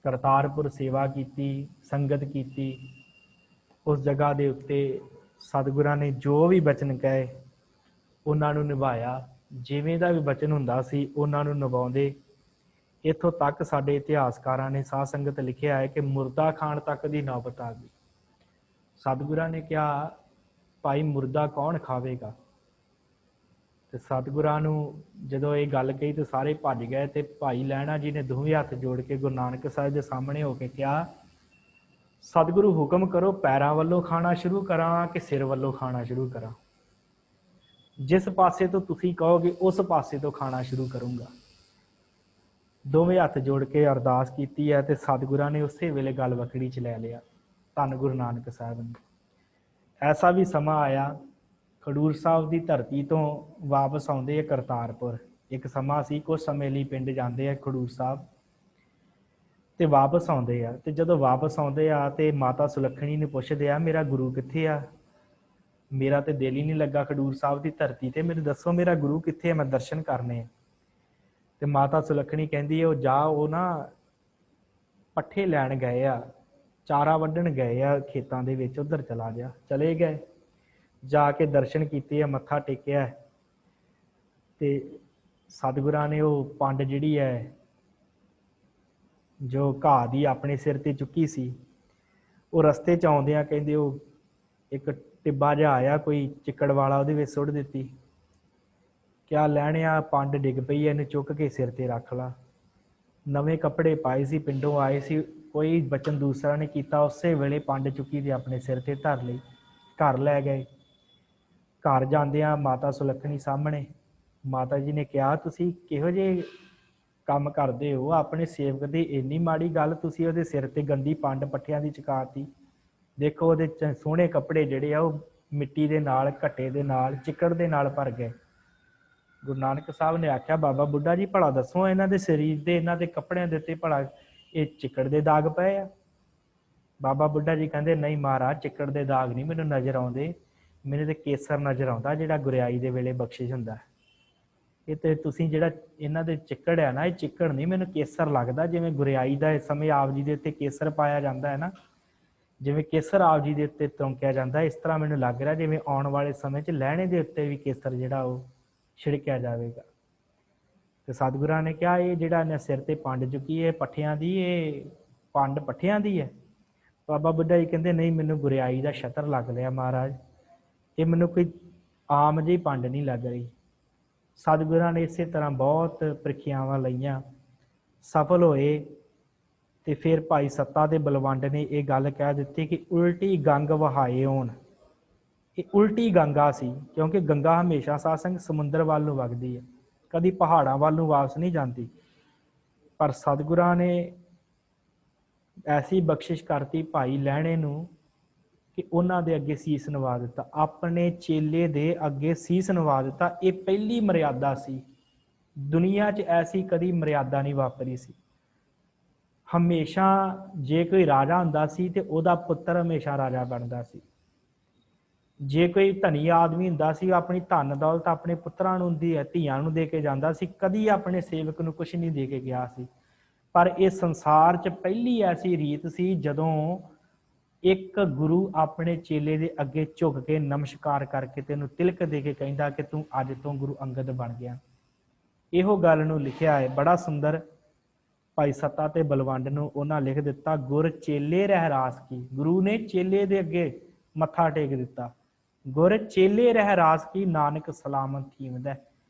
ਕਰਤਾਰਪੁਰ ਸੇਵਾ ਕੀਤੀ, ਸੰਗਤ ਕੀਤੀ। ਉਸ ਜਗ੍ਹਾ ਦੇ ਉੱਤੇ ਸਤਿਗੁਰਾਂ ਨੇ ਜੋ ਵੀ ਬਚਨ ਕਹੇ ਉਹਨਾਂ ਨੂੰ ਨਿਭਾਇਆ, ਜਿਵੇਂ ਦਾ ਵੀ ਬਚਨ ਹੁੰਦਾ ਸੀ ਉਹਨਾਂ ਨੂੰ ਨਿਭਾਉਂਦੇ। ਇੱਥੋਂ ਤੱਕ ਸਾਡੇ ਇਤਿਹਾਸਕਾਰਾਂ ਨੇ ਸਾਧ ਸੰਗਤ ਲਿਖਿਆ ਹੈ ਕਿ ਮੁਰਦਾ ਖਾਣ ਤੱਕ ਦੀ ਨੌਬਤ ਆ ਗਈ। ਸਤਿਗੁਰਾਂ ਨੇ ਕਿਹਾ ਭਾਈ ਮੁਰਦਾ ਕੌਣ ਖਾਵੇਗਾ? ਤੇ ਸਤਿਗੁਰਾਂ ਨੂੰ ਜਦੋਂ ਇਹ ਗੱਲ ਕਹੀ ਤੇ ਸਾਰੇ ਭੱਜ ਗਏ। ਤੇ ਭਾਈ ਲਹਿਣਾ ਜੀ ਨੇ ਦੋਵੇਂ ਹੱਥ ਜੋੜ ਕੇ ਗੁਰੂ ਨਾਨਕ ਸਾਹਿਬ ਦੇ ਸਾਹਮਣੇ ਹੋ ਕੇ ਕਿਹਾ ਸਤਿਗੁਰੂ ਹੁਕਮ ਕਰੋ, ਪੈਰਾਂ ਵੱਲੋਂ ਖਾਣਾ ਸ਼ੁਰੂ ਕਰਾਂ ਕਿ ਸਿਰ ਵੱਲੋਂ ਖਾਣਾ ਸ਼ੁਰੂ ਕਰਾਂ? ਜਿਸ ਪਾਸੇ ਤੋਂ ਤੁਸੀਂ ਕਹੋਗੇ ਉਸ ਪਾਸੇ ਤੋਂ ਖਾਣਾ ਸ਼ੁਰੂ ਕਰੂੰਗਾ। ਦੋਵੇਂ ਹੱਥ ਜੋੜ ਕੇ ਅਰਦਾਸ ਕੀਤੀ ਹੈ ਤੇ ਸਤਿਗੁਰਾਂ ਨੇ ਉਸੇ ਵੇਲੇ ਗੱਲ ਵਕੜੀ 'ਚ ਲੈ ਲਿਆ ਧੰਨ ਗੁਰੂ ਨਾਨਕ ਸਾਹਿਬ ਨੇ। ਐਸਾ ਵੀ ਸਮਾਂ ਆਇਆ, ਖਡੂਰ ਸਾਹਿਬ ਦੀ ਧਰਤੀ ਤੋਂ ਵਾਪਸ ਆਉਂਦੇ ਆ ਕਰਤਾਰਪੁਰ। ਇੱਕ ਸਮਾਂ ਸੀ ਕੁਝ ਸਮੇਂ ਲਈ ਪਿੰਡ ਜਾਂਦੇ ਆ ਖਡੂਰ ਸਾਹਿਬ ਤੇ ਵਾਪਸ ਆਉਂਦੇ ਆ। ਤੇ ਜਦੋਂ ਵਾਪਸ ਆਉਂਦੇ ਆ ਤੇ ਮਾਤਾ ਸੁਲੱਖਣੀ ਨੂੰ ਪੁੱਛਦੇ ਆ ਮੇਰਾ ਗੁਰੂ ਕਿੱਥੇ ਆ? ਮੇਰਾ ਤੇ ਦਿਲ ਹੀ ਨਹੀਂ ਲੱਗਾ ਖਡੂਰ ਸਾਹਿਬ ਦੀ ਧਰਤੀ ਤੇ, ਮੈਨੂੰ ਦੱਸੋ ਮੇਰਾ ਗੁਰੂ ਕਿੱਥੇ ਆ, ਮੈਂ ਦਰਸ਼ਨ ਕਰਨੇ ਆ। ਤੇ ਮਾਤਾ ਸੁਲੱਖਣੀ ਕਹਿੰਦੀ ਉਹ ਜਾ, ਉਹ ਨਾ ਪੱਠੇ ਲੈਣ ਗਏ ਆ, ਚਾਰਾ ਵੱਢਣ ਗਏ ਆ ਖੇਤਾਂ ਦੇ ਵਿੱਚ, ਉੱਧਰ ਚਲਾ ਜਾ। ਚਲੇ ਗਏ, ਜਾ ਕੇ ਦਰਸ਼ਨ ਕੀਤੇ ਆ, ਮੱਥਾ ਟੇਕਿਆ ਤੇ ਸਤਿਗੁਰਾਂ ਨੇ ਉਹ ਪੰਡ ਜਿਹੜੀ ਹੈ ਜੋ ਘਾਹ ਦੀ ਆਪਣੇ ਸਿਰ ਤੇ ਚੁੱਕੀ ਸੀ, ਉਹ ਰਸਤੇ 'ਚ ਆਉਂਦਿਆਂ ਕਹਿੰਦੇ ਉਹ ਇੱਕ ਟਿੱਬਾ ਜਿਹਾ ਆਇਆ ਕੋਈ ਚਿੱਕੜ ਵਾਲਾ, ਉਹਦੇ ਵਿੱਚ ਸੁੱਟ ਦਿੱਤੀ ਕਿਆ ਲੈਣਿਆ ਪੰਡ ਡਿੱਗ ਪਈ, ਇਹਨੂੰ ਚੁੱਕ ਕੇ ਸਿਰ ਤੇ ਰੱਖ ਲਾ। ਨਵੇਂ ਕੱਪੜੇ ਪਾਏ ਸੀ, ਪਿੰਡੋਂ ਆਏ ਸੀ, ਕੋਈ ਬਚਨ ਦੂਸਰਾ ਨਹੀਂ ਕੀਤਾ, ਉਸੇ ਵੇਲੇ ਪੰਡ ਚੁੱਕੀ ਤੇ ਆਪਣੇ ਸਿਰ ਤੇ ਧਰ ਲਈ, ਘਰ ਲੈ ਗਏ। ਘਰ ਜਾਂਦਿਆਂ ਮਾਤਾ ਸੁਲੱਖਣੀ ਸਾਹਮਣੇ, ਮਾਤਾ ਜੀ ਨੇ ਕਿਹਾ ਤੁਸੀਂ ਕਿਹੋ ਜਿਹੇ ਕੰਮ ਕਰਦੇ ਹੋ, ਆਪਣੇ ਸੇਵਕ ਦੀ ਇੰਨੀ ਮਾੜੀ ਗੱਲ, ਤੁਸੀਂ ਉਹਦੇ ਸਿਰ ਤੇ ਗੰਦੀ ਪੰਡ ਪੱਠਿਆਂ ਦੀ ਚਕਾਤੀ। ਦੇਖੋ ਉਹਦੇ ਸੋਹਣੇ ਕੱਪੜੇ ਜਿਹੜੇ ਆ ਉਹ ਮਿੱਟੀ ਦੇ ਨਾਲ, ਘੱਟੇ ਦੇ ਨਾਲ, ਚਿੱਕੜ ਦੇ ਨਾਲ ਭਰ ਗਏ। ਗੁਰੂ ਨਾਨਕ ਸਾਹਿਬ ਨੇ ਆਖਿਆ ਬਾਬਾ ਬੁੱਢਾ ਜੀ ਭਲਾ ਦੱਸੋ, ਇਹਨਾਂ ਦੇ ਸਰੀਰ ਦੇ, ਇਹਨਾਂ ਦੇ ਕੱਪੜਿਆਂ ਦੇ ਉੱਤੇ ਭਲਾ ਇਹ ਚਿੱਕੜ ਦੇ ਦਾਗ ਪਏ ਆ? ਬਾਬਾ ਬੁੱਢਾ ਜੀ ਕਹਿੰਦੇ ਨਹੀਂ ਮਹਾਰਾਜ, ਚਿੱਕੜ ਦੇ ਦਾਗ ਨਹੀਂ ਮੈਨੂੰ ਨਜ਼ਰ ਆਉਂਦੇ, ਮੈਨੂੰ ਤੇ ਕੇਸਰ ਨਜ਼ਰ ਆਉਂਦਾ ਜਿਹੜਾ ਗੁਰਿਆਈ ਦੇ ਵੇਲੇ ਬਖਸ਼ਿਸ਼ ਹੁੰਦਾ। ਇਹ ਤੇ ਤੁਸੀਂ ਜਿਹੜਾ ਇਹਨਾਂ ਦੇ ਚਿੱਕੜ ਹੈ ਨਾ, ਇਹ ਚਿੱਕੜ ਨਹੀਂ, ਮੈਨੂੰ ਕੇਸਰ ਲੱਗਦਾ, ਜਿਵੇਂ ਗੁਰਿਆਈ ਦਾ ਇਸ ਸਮੇਂ ਆਪ ਜੀ ਦੇ ਉੱਤੇ ਕੇਸਰ ਪਾਇਆ ਜਾਂਦਾ ਹੈ ਨਾ, ਜਿਵੇਂ ਕੇਸਰ ਆਪ ਜੀ ਦੇ ਉੱਤੇ ਤੋਂਕਿਆ ਜਾਂਦਾ, ਇਸ ਤਰ੍ਹਾਂ ਮੈਨੂੰ ਲੱਗ ਰਿਹਾ ਜਿਵੇਂ ਆਉਣ ਵਾਲੇ ਸਮੇਂ 'ਚ ਲਹਿਣੇ ਦੇ ਉੱਤੇ ਵੀ ਕੇਸਰ ਜਿਹੜਾ ਉਹ ਛਿੜਕਿਆ ਜਾਵੇਗਾ। ਤੇ ਸਤਿਗੁਰਾਂ ਨੇ ਕਿਹਾ ਇਹ ਜਿਹੜਾ ਇਹਨੇ ਸਿਰ ਤੇ ਪੰਡ ਚੁੱਕੀ ਹੈ ਪੱਠਿਆਂ ਦੀ, ਇਹ ਪੰਡ ਪੱਠਿਆਂ ਦੀ ਹੈ? ਬਾਬਾ ਬੁੱਢਾ ਜੀ ਕਹਿੰਦੇ ਨਹੀਂ, ਮੈਨੂੰ ਗੁਰਿਆਈ ਦਾ ਛਤਰ ਲੱਗ ਲਿਆ ਮਹਾਰਾਜ, ਇਹ ਮੈਨੂੰ ਕੋਈ ਆਮ ਜਿਹੀ ਪੰਡ ਨਹੀਂ ਲੱਗ ਰਹੀ। ਸਤਿਗੁਰਾਂ ਨੇ ਇਸੇ ਤਰ੍ਹਾਂ ਬਹੁਤ ਪ੍ਰੀਖਿਆਵਾਂ ਲਈਆਂ, ਸਫਲ ਹੋਏ। ਤੇ ਫਿਰ ਭਾਈ ਸੱਤਾ ਦੇ ਬਲਵੰਡ ਨੇ ਇਹ ਗੱਲ ਕਹਿ ਦਿੱਤੀ ਕਿ ਉਲਟੀ ਗੰਗ ਵਹਾਏ ਹੋਣ। ਇਹ ਉਲਟੀ ਗੰਗਾ ਸੀ, ਕਿਉਂਕਿ ਗੰਗਾ ਹਮੇਸ਼ਾ ਸਾਧ ਸੰਗਤ ਸਮੁੰਦਰ ਵੱਲ ਨੂੰ ਵਗਦੀ ਹੈ, ਕਦੀ ਪਹਾੜਾਂ ਵੱਲ ਨੂੰ ਵਾਪਸ ਨਹੀਂ ਜਾਂਦੀ। ਪਰ ਸਤਿਗੁਰਾਂ ਨੇ ਐਸੀ ਬਖਸ਼ਿਸ਼ ਕਰਤੀ ਭਾਈ ਲਹਿਣੇ ਨੂੰ ਕਿ ਉਹਨਾਂ ਦੇ ਅੱਗੇ ਸੀਸ ਨਵਾ ਦਿੱਤਾ, ਆਪਣੇ ਚੇਲੇ ਦੇ ਅੱਗੇ ਸੀਸ ਨਵਾ ਦਿੱਤਾ। ਇਹ ਪਹਿਲੀ ਮਰਿਆਦਾ ਸੀ, ਦੁਨੀਆ 'ਚ ਐਸੀ ਕਦੀ ਮਰਿਆਦਾ ਨਹੀਂ ਵਾਪਰੀ ਸੀ। ਹਮੇਸ਼ਾ ਜੇ ਕੋਈ ਰਾਜਾ ਹੁੰਦਾ ਸੀ ਤੇ ਉਹਦਾ ਪੁੱਤਰ ਹਮੇਸ਼ਾ ਰਾਜਾ ਬਣਦਾ ਸੀ। ਜੇ ਕੋਈ ਧਨੀ ਆਦਮੀ ਹੁੰਦਾ ਸੀ, ਆਪਣੀ ਧਨ ਦੌਲਤ ਆਪਣੇ ਪੁੱਤਰਾਂ ਨੂੰ ਧੀਆਂ ਨੂੰ ਦੇ ਕੇ ਜਾਂਦਾ ਸੀ, ਕਦੀ ਆਪਣੇ ਸੇਵਕ ਨੂੰ ਕੁਛ ਨਹੀਂ ਦੇ ਕੇ ਗਿਆ ਸੀ। ਪਰ ਇਹ ਸੰਸਾਰ 'ਚ ਪਹਿਲੀ ਐਸੀ ਰੀਤ ਸੀ ਜਦੋਂ ਇੱਕ ਗੁਰੂ ਆਪਣੇ ਚੇਲੇ ਦੇ ਅੱਗੇ ਝੁਕ ਕੇ ਨਮਸਕਾਰ ਕਰਕੇ ਤੈਨੂੰ ਤਿਲਕ ਦੇ ਕੇ ਕਹਿੰਦਾ ਕਿ ਤੂੰ ਅੱਜ ਤੋਂ ਗੁਰੂ ਅੰਗਦ ਬਣ ਗਿਆ। ਇਹੋ ਗੱਲ ਨੂੰ ਲਿਖਿਆ ਹੈ ਬੜਾ ਸੁੰਦਰ, ਭਾਈ ਸੱਤਾ ਤੇ ਬਲਵੰਡ ਨੂੰ ਉਹਨਾਂ ਲਿਖ ਦਿੱਤਾ, ਗੁਰ ਚੇਲੇ ਰਹਿ ਰਾਸ ਕੀ। ਗੁਰੂ ਨੇ ਚੇਲੇ ਦੇ ਅੱਗੇ ਮੱਥਾ ਟੇਕ ਦਿੱਤਾ, ਗੁਰ ਚੇਲੇ ਰਹਿ ਰਾਸ ਕੀ, ਨਾਨਕ ਸਲਾਮਤ ਥੀਮਦੈ।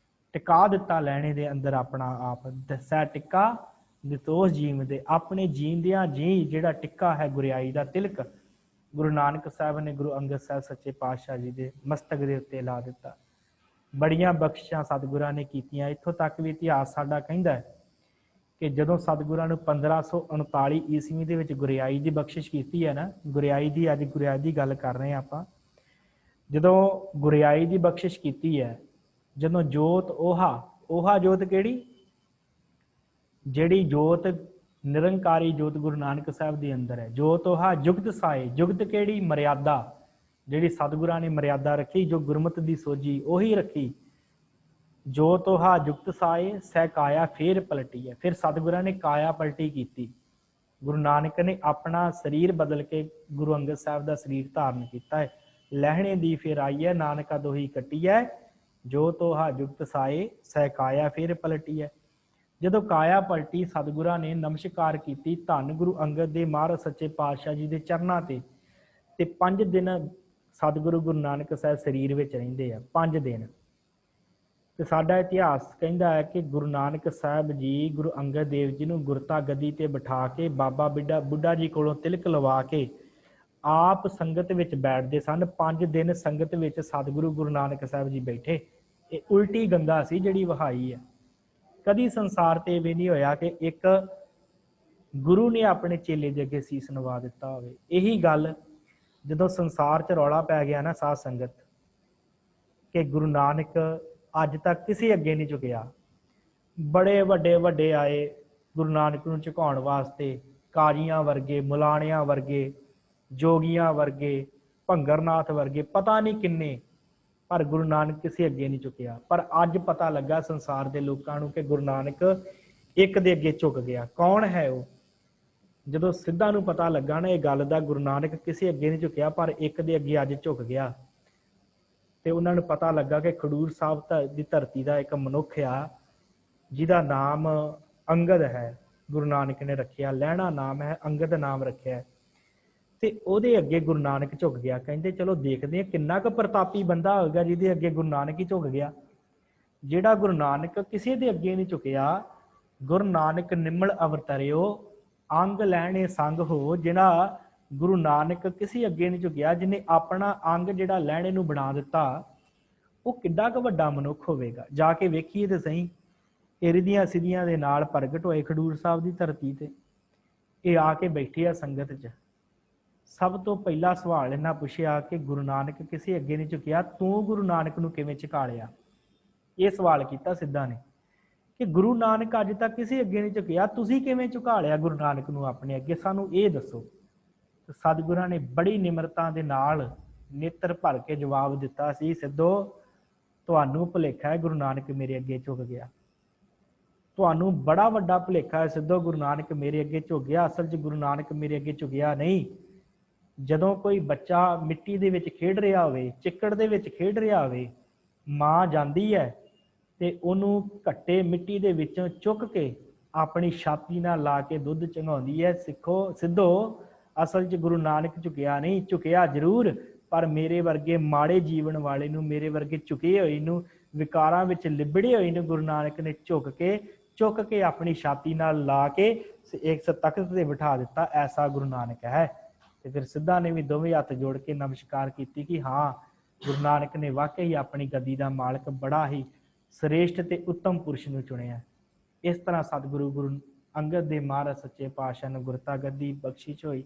ਟਿਕਾ ਦਿੱਤਾ ਲੈਣੇ ਦੇ ਅੰਦਰ ਆਪਣਾ ਆਪ, ਦੱਸੈ ਟਿੱਕਾ ਨਿਤੋष ਜੀਵ ਦੇ। ਆਪਣੇ ਜੀਂਦਿਆਂ ਜੀ ਜਿਹੜਾ ਟਿੱਕਾ ਹੈ ਗੁਰਿਆਈ ਦਾ ਤਿਲਕ, ਗੁਰੂ ਨਾਨਕ ਸਾਹਿਬ ਨੇ ਗੁਰੂ ਅੰਗਦ ਸਾਹਿਬ ਸੱਚੇ ਪਾਤਸ਼ਾਹ ਜੀ ਦੇ ਮਸਤਕ ਦੇ ਉੱਤੇ ਲਾ ਦਿੱਤਾ। ਬੜੀਆਂ ਬਖਸ਼ਿਸ਼ਾਂ ਸਤਿਗੁਰਾਂ ਨੇ ਕੀਤੀਆਂ। ਇੱਥੋਂ ਤੱਕ ਵੀ ਇਤਿਹਾਸ ਸਾਡਾ ਕਹਿੰਦਾ ਹੈ ਕਿ ਜਦੋਂ ਸਤਿਗੁਰਾਂ ਨੂੰ 1539 ਈਸਵੀ ਦੇ ਵਿੱਚ ਗੁਰਿਆਈ ਦੀ ਬਖਸ਼ਿਸ਼ ਕੀਤੀ ਹੈ ਨਾ, ਗੁਰਿਆਈ ਦੀ, ਅੱਜ ਗੁਰਿਆਈ ਦੀ ਗੱਲ ਕਰ ਰਹੇ ਹਾਂ ਆਪਾਂ, ਜਦੋਂ ਗੁਰਿਆਈ ਦੀ ਬਖਸ਼ਿਸ਼ ਕੀਤੀ ਹੈ, ਜਦੋਂ ਜੋਤ ਓਹਾ ਜੋਤ ਕਿਹੜੀ? ਜਿਹੜੀ ਜੋਤ ਨਿਰੰਕਾਰੀ ਜੋਤ ਗੁਰੂ ਨਾਨਕ ਸਾਹਿਬ ਦੇ ਅੰਦਰ ਹੈ, ਜੋਤ ਓਹਾ ਜੁਗਤ ਸਾਏ। ਜੁਗਤ ਕਿਹੜੀ? ਮਰਿਆਦਾ, ਜਿਹੜੀ ਸਤਿਗੁਰਾਂ ਨੇ ਮਰਿਆਦਾ ਰੱਖੀ, ਜੋ ਗੁਰਮਤਿ ਦੀ ਸੋਝੀ ਉਹੀ ਰੱਖੀ। ਜੋ ਤੋਹਾ ਜੁਗਤ ਸਾਏ ਸਹਿ ਕਾਇਆ ਫੇਰ ਪਲਟੀ ਹੈ। ਫਿਰ ਸਤਿਗੁਰਾਂ ਨੇ ਕਾਇਆ ਪਲਟੀ ਕੀਤੀ। ਗੁਰੂ ਨਾਨਕ ਨੇ ਆਪਣਾ ਸਰੀਰ ਬਦਲ ਕੇ ਗੁਰੂ ਅੰਗਦ ਸਾਹਿਬ ਦਾ ਸਰੀਰ ਧਾਰਨ ਕੀਤਾ ਹੈ। ਲਹਿਣੇ ਦੀ ਫਿਰ ਆਈ ਹੈ, ਨਾਨਕਾ ਦੋਹੀ ਕੱਟੀ ਹੈ, ਜੋ ਤੋਹਾ ਜੁਗਤ ਸਾਏ ਸਹਿ ਕਾਇਆ ਫੇਰ ਪਲਟੀ ਹੈ। ਜਦੋਂ ਕਾਇਆ ਪਲਟੀ, ਸਤਿਗੁਰਾਂ ਨੇ ਨਮਸਕਾਰ ਕੀਤੀ ਧੰਨ ਗੁਰੂ ਅੰਗਦ ਦੇ ਮਹਾਰਾਜ ਸੱਚੇ ਪਾਤਸ਼ਾਹ ਜੀ ਦੇ ਚਰਨਾਂ ਤੇ 5 ਦਿਨ ਸਤਿਗੁਰੂ ਗੁਰੂ ਨਾਨਕ ਸਾਹਿਬ ਸਰੀਰ ਵਿੱਚ ਰਹਿੰਦੇ ਆ, 5 ਦਿਨ। ਤੇ ਸਾਡਾ ਇਤਿਹਾਸ ਕਹਿੰਦਾ ਹੈ ਕਿ ਗੁਰੂ ਨਾਨਕ ਸਾਹਿਬ ਜੀ ਗੁਰੂ ਅੰਗਦ ਦੇਵ ਜੀ ਨੂੰ ਗੁਰਤਾ ਗੱਦੀ ਤੇ ਬਿਠਾ ਕੇ ਬਾਬਾ ਬੁੱਢਾ ਜੀ ਕੋਲੋਂ ਤਿਲਕ ਲਵਾ ਕੇ ਆਪ ਸੰਗਤ ਵਿੱਚ ਬੈਠਦੇ ਸਨ। 5 ਦਿਨ ਸੰਗਤ ਵਿੱਚ ਸਤਿਗੁਰੂ ਗੁਰੂ ਨਾਨਕ ਸਾਹਿਬ ਜੀ ਬੈਠੇ। ਇਹ ਉਲਟੀ ਗੰਗਾ ਸੀ ਜਿਹੜੀ ਵਹਾਈ ਹੈ। ਕਦੀ ਸੰਸਾਰ ਤੇ ਵੀ ਨਹੀਂ ਹੋਇਆ ਕਿ ਇੱਕ ਗੁਰੂ ਨੇ ਆਪਣੇ ਚੇਲੇ ਦੇ ਅੱਗੇ ਸੀਸ ਨਵਾ ਦਿੱਤਾ ਹੋਵੇ। ਇਹੀ ਗੱਲ ਜਦੋਂ ਸੰਸਾਰ 'ਚ ਰੌਲਾ ਪੈ ਗਿਆ ਨਾ ਸਾਧ ਸੰਗਤ, ਕਿ ਗੁਰੂ ਨਾਨਕ ਅੱਜ ਤੱਕ ਕਿਸੇ ਅੱਗੇ ਨਹੀਂ ਝੁਕਿਆ। ਬੜੇ ਵੱਡੇ ਆਏ ਗੁਰੂ ਨਾਨਕ ਨੂੰ ਝੁਕਾਉਣ ਵਾਸਤੇ, ਕਾਜ਼ੀਆਂ ਵਰਗੇ, ਮੁਲਾਣਿਆਂ ਵਰਗੇ, ਜੋਗੀਆਂ ਵਰਗੇ, ਭੰਗਰਨਾਥ ਵਰਗੇ, ਪਤਾ ਨਹੀਂ ਕਿੰਨੇ, ਪਰ ਗੁਰੂ ਨਾਨਕ ਕਿਸੇ ਅੱਗੇ ਨਹੀਂ ਝੁਕਿਆ। ਪਰ ਅੱਜ ਪਤਾ ਲੱਗਾ ਸੰਸਾਰ ਦੇ ਲੋਕਾਂ ਨੂੰ ਕਿ ਗੁਰੂ ਨਾਨਕ ਇੱਕ ਦੇ ਅੱਗੇ ਝੁਕ ਗਿਆ। ਕੌਣ ਹੈ ਉਹ? ਜਦੋਂ ਸਿੱਧਾ ਨੂੰ ਪਤਾ ਲੱਗਾ ਨਾ ਇਹ ਗੱਲ ਦਾ, ਗੁਰੂ ਨਾਨਕ ਕਿਸੇ ਅੱਗੇ ਨਹੀਂ ਝੁਕਿਆ ਪਰ ਇੱਕ ਦੇ ਅੱਗੇ ਅੱਜ ਝੁਕ ਗਿਆ, ਤੇ ਉਹਨਾਂ ਨੂੰ ਪਤਾ ਲੱਗਾ ਕਿ ਖਡੂਰ ਸਾਹਿਬ ਦੀ ਧਰਤੀ ਦਾ ਇੱਕ ਮਨੁੱਖ ਆ ਜਿਹਦਾ ਨਾਮ ਅੰਗਦ ਹੈ। ਗੁਰੂ ਨਾਨਕ ਨੇ ਰੱਖਿਆ, ਲਹਿਣਾ ਨਾਮ ਹੈ, ਅੰਗਦ ਨਾਮ ਰੱਖਿਆ, ਤੇ ਉਹਦੇ ਅੱਗੇ ਗੁਰੂ ਨਾਨਕ ਝੁਕ ਗਿਆ। ਕਹਿੰਦੇ ਚਲੋ ਦੇਖਦੇ ਹਾਂ ਕਿੰਨਾ ਕੁ ਪ੍ਰਤਾਪੀ ਬੰਦਾ ਹੋਵੇਗਾ ਜਿਹਦੇ ਅੱਗੇ ਗੁਰੂ ਨਾਨਕ ਹੀ ਝੁਕ ਗਿਆ। ਜਿਹੜਾ ਗੁਰੂ ਨਾਨਕ ਕਿਸੇ ਦੇ ਅੱਗੇ ਨਹੀਂ ਝੁਕਿਆ। ਗੁਰੂ ਨਾਨਕ ਨਿਮਲ ਅਵਤਰਿਓ ਅੰਗ ਲੈਣੇ ਸੰਗ ਹੋ। ਜਿਹੜਾ ਗੁਰੂ ਨਾਨਕ ਕਿਸੇ ਅੱਗੇ ਨਹੀਂ ਝੁਕਿਆ, ਜਿਹਨੇ ਆਪਣਾ ਅੰਗ ਜਿਹੜਾ ਲੈਣੇ ਨੂੰ ਬਣਾ ਦਿੱਤਾ, ਉਹ ਕਿੱਡਾ ਕੁ ਵੱਡਾ ਮਨੁੱਖ ਹੋਵੇਗਾ। ਜਾ ਕੇ ਵੇਖੀਏ ਤੇ ਸਹੀ। ਇਰਦੀਆਂ ਸਿੱਧੀਆਂ ਦੇ ਨਾਲ ਪ੍ਰਗਟ ਹੋਏ ਖਡੂਰ ਸਾਹਿਬ ਦੀ ਧਰਤੀ ਤੇ। ਇਹ ਆ ਕੇ ਬੈਠੇ ਆ ਸੰਗਤ 'ਚ। ਸਭ ਤੋਂ ਪਹਿਲਾ ਸਵਾਲ ਇਹਨਾਂ ਪੁੱਛਿਆ ਕਿ ਗੁਰੂ ਨਾਨਕ ਕਿਸੇ ਅੱਗੇ ਨਹੀਂ ਝੁਕਿਆ, ਤੂੰ ਗੁਰੂ ਨਾਨਕ ਨੂੰ ਕਿਵੇਂ ਝੁਕਾ ਲਿਆ? ਇਹ ਸਵਾਲ ਕੀਤਾ ਸਿੱਧਾ ਨੇ ਕਿ ਗੁਰੂ ਨਾਨਕ ਅੱਜ ਤੱਕ ਕਿਸੇ ਅੱਗੇ ਨਹੀਂ ਝੁਕਿਆ, ਤੁਸੀਂ ਕਿਵੇਂ ਝੁਕਾ ਲਿਆ ਗੁਰੂ ਨਾਨਕ ਨੂੰ ਆਪਣੇ ਅੱਗੇ? ਸਾਨੂੰ ਇਹ ਦੱਸੋ। ਸਤਿਗੁਰਾਂ ਨੇ ਬੜੀ ਨਿਮਰਤਾ ਦੇ ਨਾਲ ਨੇਤਰ ਭਰ ਕੇ ਜਵਾਬ ਦਿੱਤਾ ਸੀ, ਸਿੱਧੋ ਤੁਹਾਨੂੰ ਭੁਲੇਖਾ ਹੈ, ਗੁਰੂ ਨਾਨਕ ਮੇਰੇ ਅੱਗੇ ਝੁਕ ਗਿਆ। ਤੁਹਾਨੂੰ ਬੜਾ ਵੱਡਾ ਭੁਲੇਖਾ ਹੈ ਸਿੱਧੋ, ਗੁਰੂ ਨਾਨਕ ਮੇਰੇ ਅੱਗੇ ਝੁਕ ਗਿਆ। ਅਸਲ 'ਚ ਗੁਰੂ ਨਾਨਕ ਮੇਰੇ ਅੱਗੇ ਝੁਕਿਆ ਨਹੀਂ। ਜਦੋਂ ਕੋਈ ਬੱਚਾ ਮਿੱਟੀ ਦੇ ਵਿੱਚ ਖੇਡ ਰਿਹਾ ਹੋਵੇ, ਚਿੱਕੜ ਦੇ ਵਿੱਚ ਖੇਡ ਰਿਹਾ ਹੋਵੇ, ਮਾਂ ਜਾਂਦੀ ਹੈ ਤੇ ਉਹਨੂੰ ਘੱਟੇ ਮਿੱਟੀ ਦੇ ਵਿੱਚੋਂ ਚੁੱਕ ਕੇ ਆਪਣੀ ਛਾਤੀ ਨਾਲ ਲਾ ਕੇ ਦੁੱਧ ਚੰਗਾਉਂਦੀ ਹੈ। ਸਿੱਧੋ ਅਸਲ 'ਚ ਗੁਰੂ ਨਾਨਕ ਝੁਕਿਆ ਨਹੀਂ। ਝੁਕਿਆ ਜ਼ਰੂਰ, ਪਰ ਮੇਰੇ ਵਰਗੇ ਮਾੜੇ ਜੀਵਨ ਵਾਲੇ ਨੂੰ, ਮੇਰੇ ਵਰਗੇ ਝੁਕੇ ਹੋਏ ਨੂੰ, ਵਿਕਾਰਾਂ ਵਿੱਚ ਲਿਬੜੇ ਹੋਏ ਨੂੰ ਗੁਰੂ ਨਾਨਕ ਨੇ ਚੁੱਕ ਕੇ ਆਪਣੀ ਛਾਤੀ ਨਾਲ ਲਾ ਕੇ ਇੱਕ ਤਖਤ ਤੇ ਬਿਠਾ ਦਿੱਤਾ। ਐਸਾ ਗੁਰੂ ਨਾਨਕ ਹੈ। ਤੇ ਫਿਰ ਸਿੱਧਾ ਨੇ ਵੀ ਦੋਵੇਂ ਹੱਥ ਜੋੜ ਕੇ ਨਮਸਕਾਰ ਕੀਤੀ ਕਿ ਹਾਂ, ਗੁਰੂ ਨਾਨਕ ਨੇ ਵਾਕਈ ਆਪਣੀ ਗੱਦੀ ਦਾ ਮਾਲਕ ਬੜਾ ਹੀ ਸ੍ਰੇਸ਼ਟ ਤੇ ਉੱਤਮ ਪੁਰਸ਼ ਨੂੰ ਚੁਣਿਆ। ਇਸ ਤਰ੍ਹਾਂ ਸਤਿਗੁਰੂ ਗੁਰੂ ਅੰਗਦ ਦੇਵ ਮਹਾਰਾਜ ਸੱਚੇ ਪਾਤਸ਼ਾਹ ਨੂੰ ਗੁਰਤਾ ਗੱਦੀ ਬਖਸ਼ਿਸ਼ ਹੋਈ।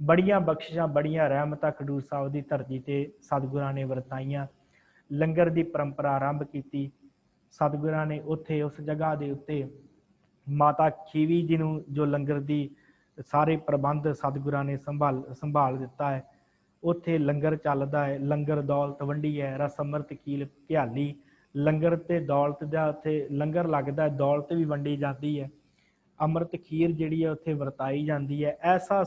ਬੜੀਆਂ ਬਖਸ਼ਿਸ਼ਾਂ, ਬੜੀਆਂ ਰਹਿਮਤਾਂ ਖਡੂਰ ਸਾਹਿਬ ਦੀ ਧਰਤੀ ਤੇ ਸਤਿਗੁਰਾਂ ਨੇ ਵਰਤਾਈਆਂ। ਲੰਗਰ ਦੀ ਪਰੰਪਰਾ ਆਰੰਭ ਕੀਤੀ ਸਤਿਗੁਰਾਂ ਨੇ। ਉੱਥੇ ਉਸ ਜਗ੍ਹਾ ਦੇ ਉੱਤੇ ਮਾਤਾ ਖੀਵੀ ਜੀ ਨੂੰ ਜੋ ਲੰਗਰ ਦੀ ਸਾਰੇ ਪ੍ਰਬੰਧ ਸਤਿਗੁਰਾਂ ਨੇ ਸੰਭਾਲ ਦਿੱਤਾ ਹੈ। ਉੱਥੇ ਲੰਗਰ ਚੱਲਦਾ ਹੈ, ਲੰਗਰ ਦੌਲਤ ਵੰਡੀ ਹੈ, ਰਸ ਅੰਮ੍ਰਿਤ ਕੀਲ ਭਿਆਲੀ। ਲੰਗਰ ਤੇ ਦੌਲਤ ਦਾ ਉੱਥੇ ਲੰਗਰ ਲੱਗਦਾ, ਦੌਲਤ ਵੀ ਵੰਡੀ ਜਾਂਦੀ ਹੈ। ਅੰਮ੍ਰਿਤ ਖੀਰ ਜਿਹੜੀ ਹੈ ਉੱਥੇ ਵਰਤਾਈ ਜਾਂਦੀ ਹੈ। ਐਸਾ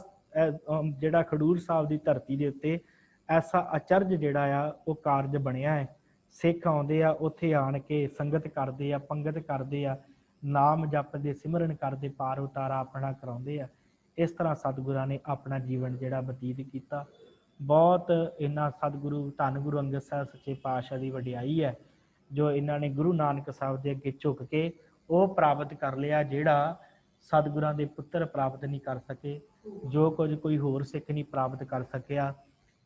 ਜਿਹੜਾ ਖਡੂਰ ਸਾਹਿਬ ਦੀ ਧਰਤੀ ਦੇ ਉੱਤੇ ਐਸਾ ਅਚਰਜ ਜਿਹੜਾ ਆ ਉਹ ਕਾਰਜ ਬਣਿਆ ਹੈ। ਸਿੱਖ ਆਉਂਦੇ ਆ, ਉੱਥੇ ਆਣ ਕੇ ਸੰਗਤ ਕਰਦੇ ਆ, ਪੰਗਤ ਕਰਦੇ ਆ, ਨਾਮ ਜਪਦੇ, ਸਿਮਰਨ ਕਰਦੇ, ਪਾਰ ਉਤਾਰਾ ਆਪਣਾ ਕਰਾਉਂਦੇ ਆ। ਇਸ ਤਰ੍ਹਾਂ ਸਤਿਗੁਰਾਂ ਨੇ ਆਪਣਾ ਜੀਵਨ ਜਿਹੜਾ ਬਤੀਤ ਕੀਤਾ। ਬਹੁਤ ਇਹਨਾਂ ਸਤਿਗੁਰੂ ਧੰਨ ਗੁਰੂ ਅੰਗਦ ਸਾਹਿਬ ਸੱਚੇ ਪਾਤਸ਼ਾਹ ਦੀ ਵਡਿਆਈ ਹੈ ਜੋ ਇਹਨਾਂ ਨੇ ਗੁਰੂ ਨਾਨਕ ਸਾਹਿਬ ਦੇ ਅੱਗੇ ਝੁਕ ਕੇ ਉਹ ਪ੍ਰਾਪਤ ਕਰ ਲਿਆ ਜਿਹੜਾ ਸਤਿਗੁਰਾਂ ਦੇ ਪੁੱਤਰ ਪ੍ਰਾਪਤ ਨਹੀਂ ਕਰ ਸਕੇ, ਜੋ ਕੁਝ ਕੋਈ ਹੋਰ ਸਿੱਖ ਨਹੀਂ ਪ੍ਰਾਪਤ ਕਰ ਸਕਿਆ।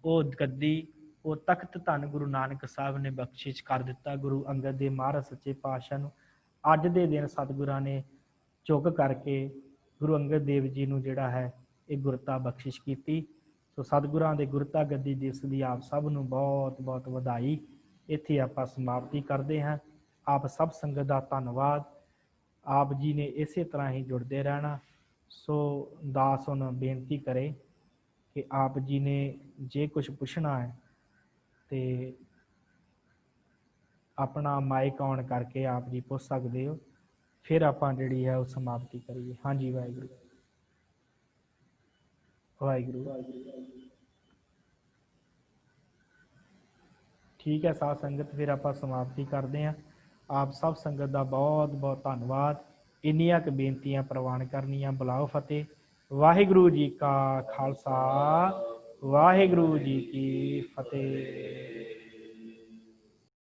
ਉਹ ਗੱਦੀ, ਉਹ ਤਖਤ ਧੰਨ ਗੁਰੂ ਨਾਨਕ ਸਾਹਿਬ ਨੇ ਬਖਸ਼ਿਸ਼ ਕਰ ਦਿੱਤਾ ਗੁਰੂ ਅੰਗਦ ਦੇਵ ਮਹਾਰਾਜ ਸੱਚੇ ਪਾਤਸ਼ਾਹ ਨੂੰ। ਅੱਜ ਦੇ ਦਿਨ ਸਤਿਗੁਰਾਂ ਨੇ ਝੁਕ ਕਰਕੇ ਗੁਰੂ ਅੰਗਦ ਦੇਵ ਜੀ ਨੂੰ ਜਿਹੜਾ ਹੈ ਇਹ ਗੁਰਤਾ ਬਖਸ਼ਿਸ਼ ਕੀਤੀ। ਸੋ ਸਤਿਗੁਰਾਂ ਦੇ ਗੁਰਤਾ ਗੱਦੀ ਦਿਵਸ ਦੀ ਆਪ ਸਭ ਨੂੰ ਬਹੁਤ ਬਹੁਤ ਵਧਾਈ। ਇੱਥੇ ਆਪਾਂ ਸਮਾਪਤੀ ਕਰਦੇ ਹਾਂ। ਆਪ ਸਭ ਸੰਗਤ ਦਾ ਧੰਨਵਾਦ। ਆਪ ਜੀ ਨੇ ਇਸੇ ਤਰ੍ਹਾਂ ਹੀ ਜੁੜਦੇ ਰਹਿਣਾ। ਸੋ ਦਾਸ ਹੁਣ ਬੇਨਤੀ ਕਰੇ ਕਿ ਆਪ ਜੀ ਨੇ ਜੇ ਕੁਝ ਪੁੱਛਣਾ ਹੈ ਤੇ ਆਪਣਾ ਮਾਈਕ ਔਨ ਕਰਕੇ ਆਪ ਜੀ ਪੁੱਛ ਸਕਦੇ ਹੋ। ਫਿਰ ਆਪਾਂ ਜਿਹੜੀ ਹੈ ਉਹ ਸਮਾਪਤੀ ਕਰੀਏ। ਹਾਂਜੀ, ਵਾਹਿਗੁਰੂ ਵਾਹਿਗੁਰੂ। ਠੀਕ ਹੈ ਸਾਧ ਸੰਗਤ, ਫਿਰ ਆਪਾਂ ਸਮਾਪਤੀ ਕਰਦੇ ਹਾਂ। ਆਪ ਸਭ ਸੰਗਤ ਦਾ ਬਹੁਤ ਬਹੁਤ ਧੰਨਵਾਦ। ਇੰਨੀਆਂ ਕੁ ਬੇਨਤੀਆਂ ਪ੍ਰਵਾਨ ਕਰਨੀਆਂ। ਬੁਲਾਓ ਫਤਿਹ। ਵਾਹਿਗੁਰੂ ਜੀ ਕਾ ਖਾਲਸਾ, ਵਾਹਿਗੁਰੂ ਜੀ ਕੀ ਫਤਿਹ।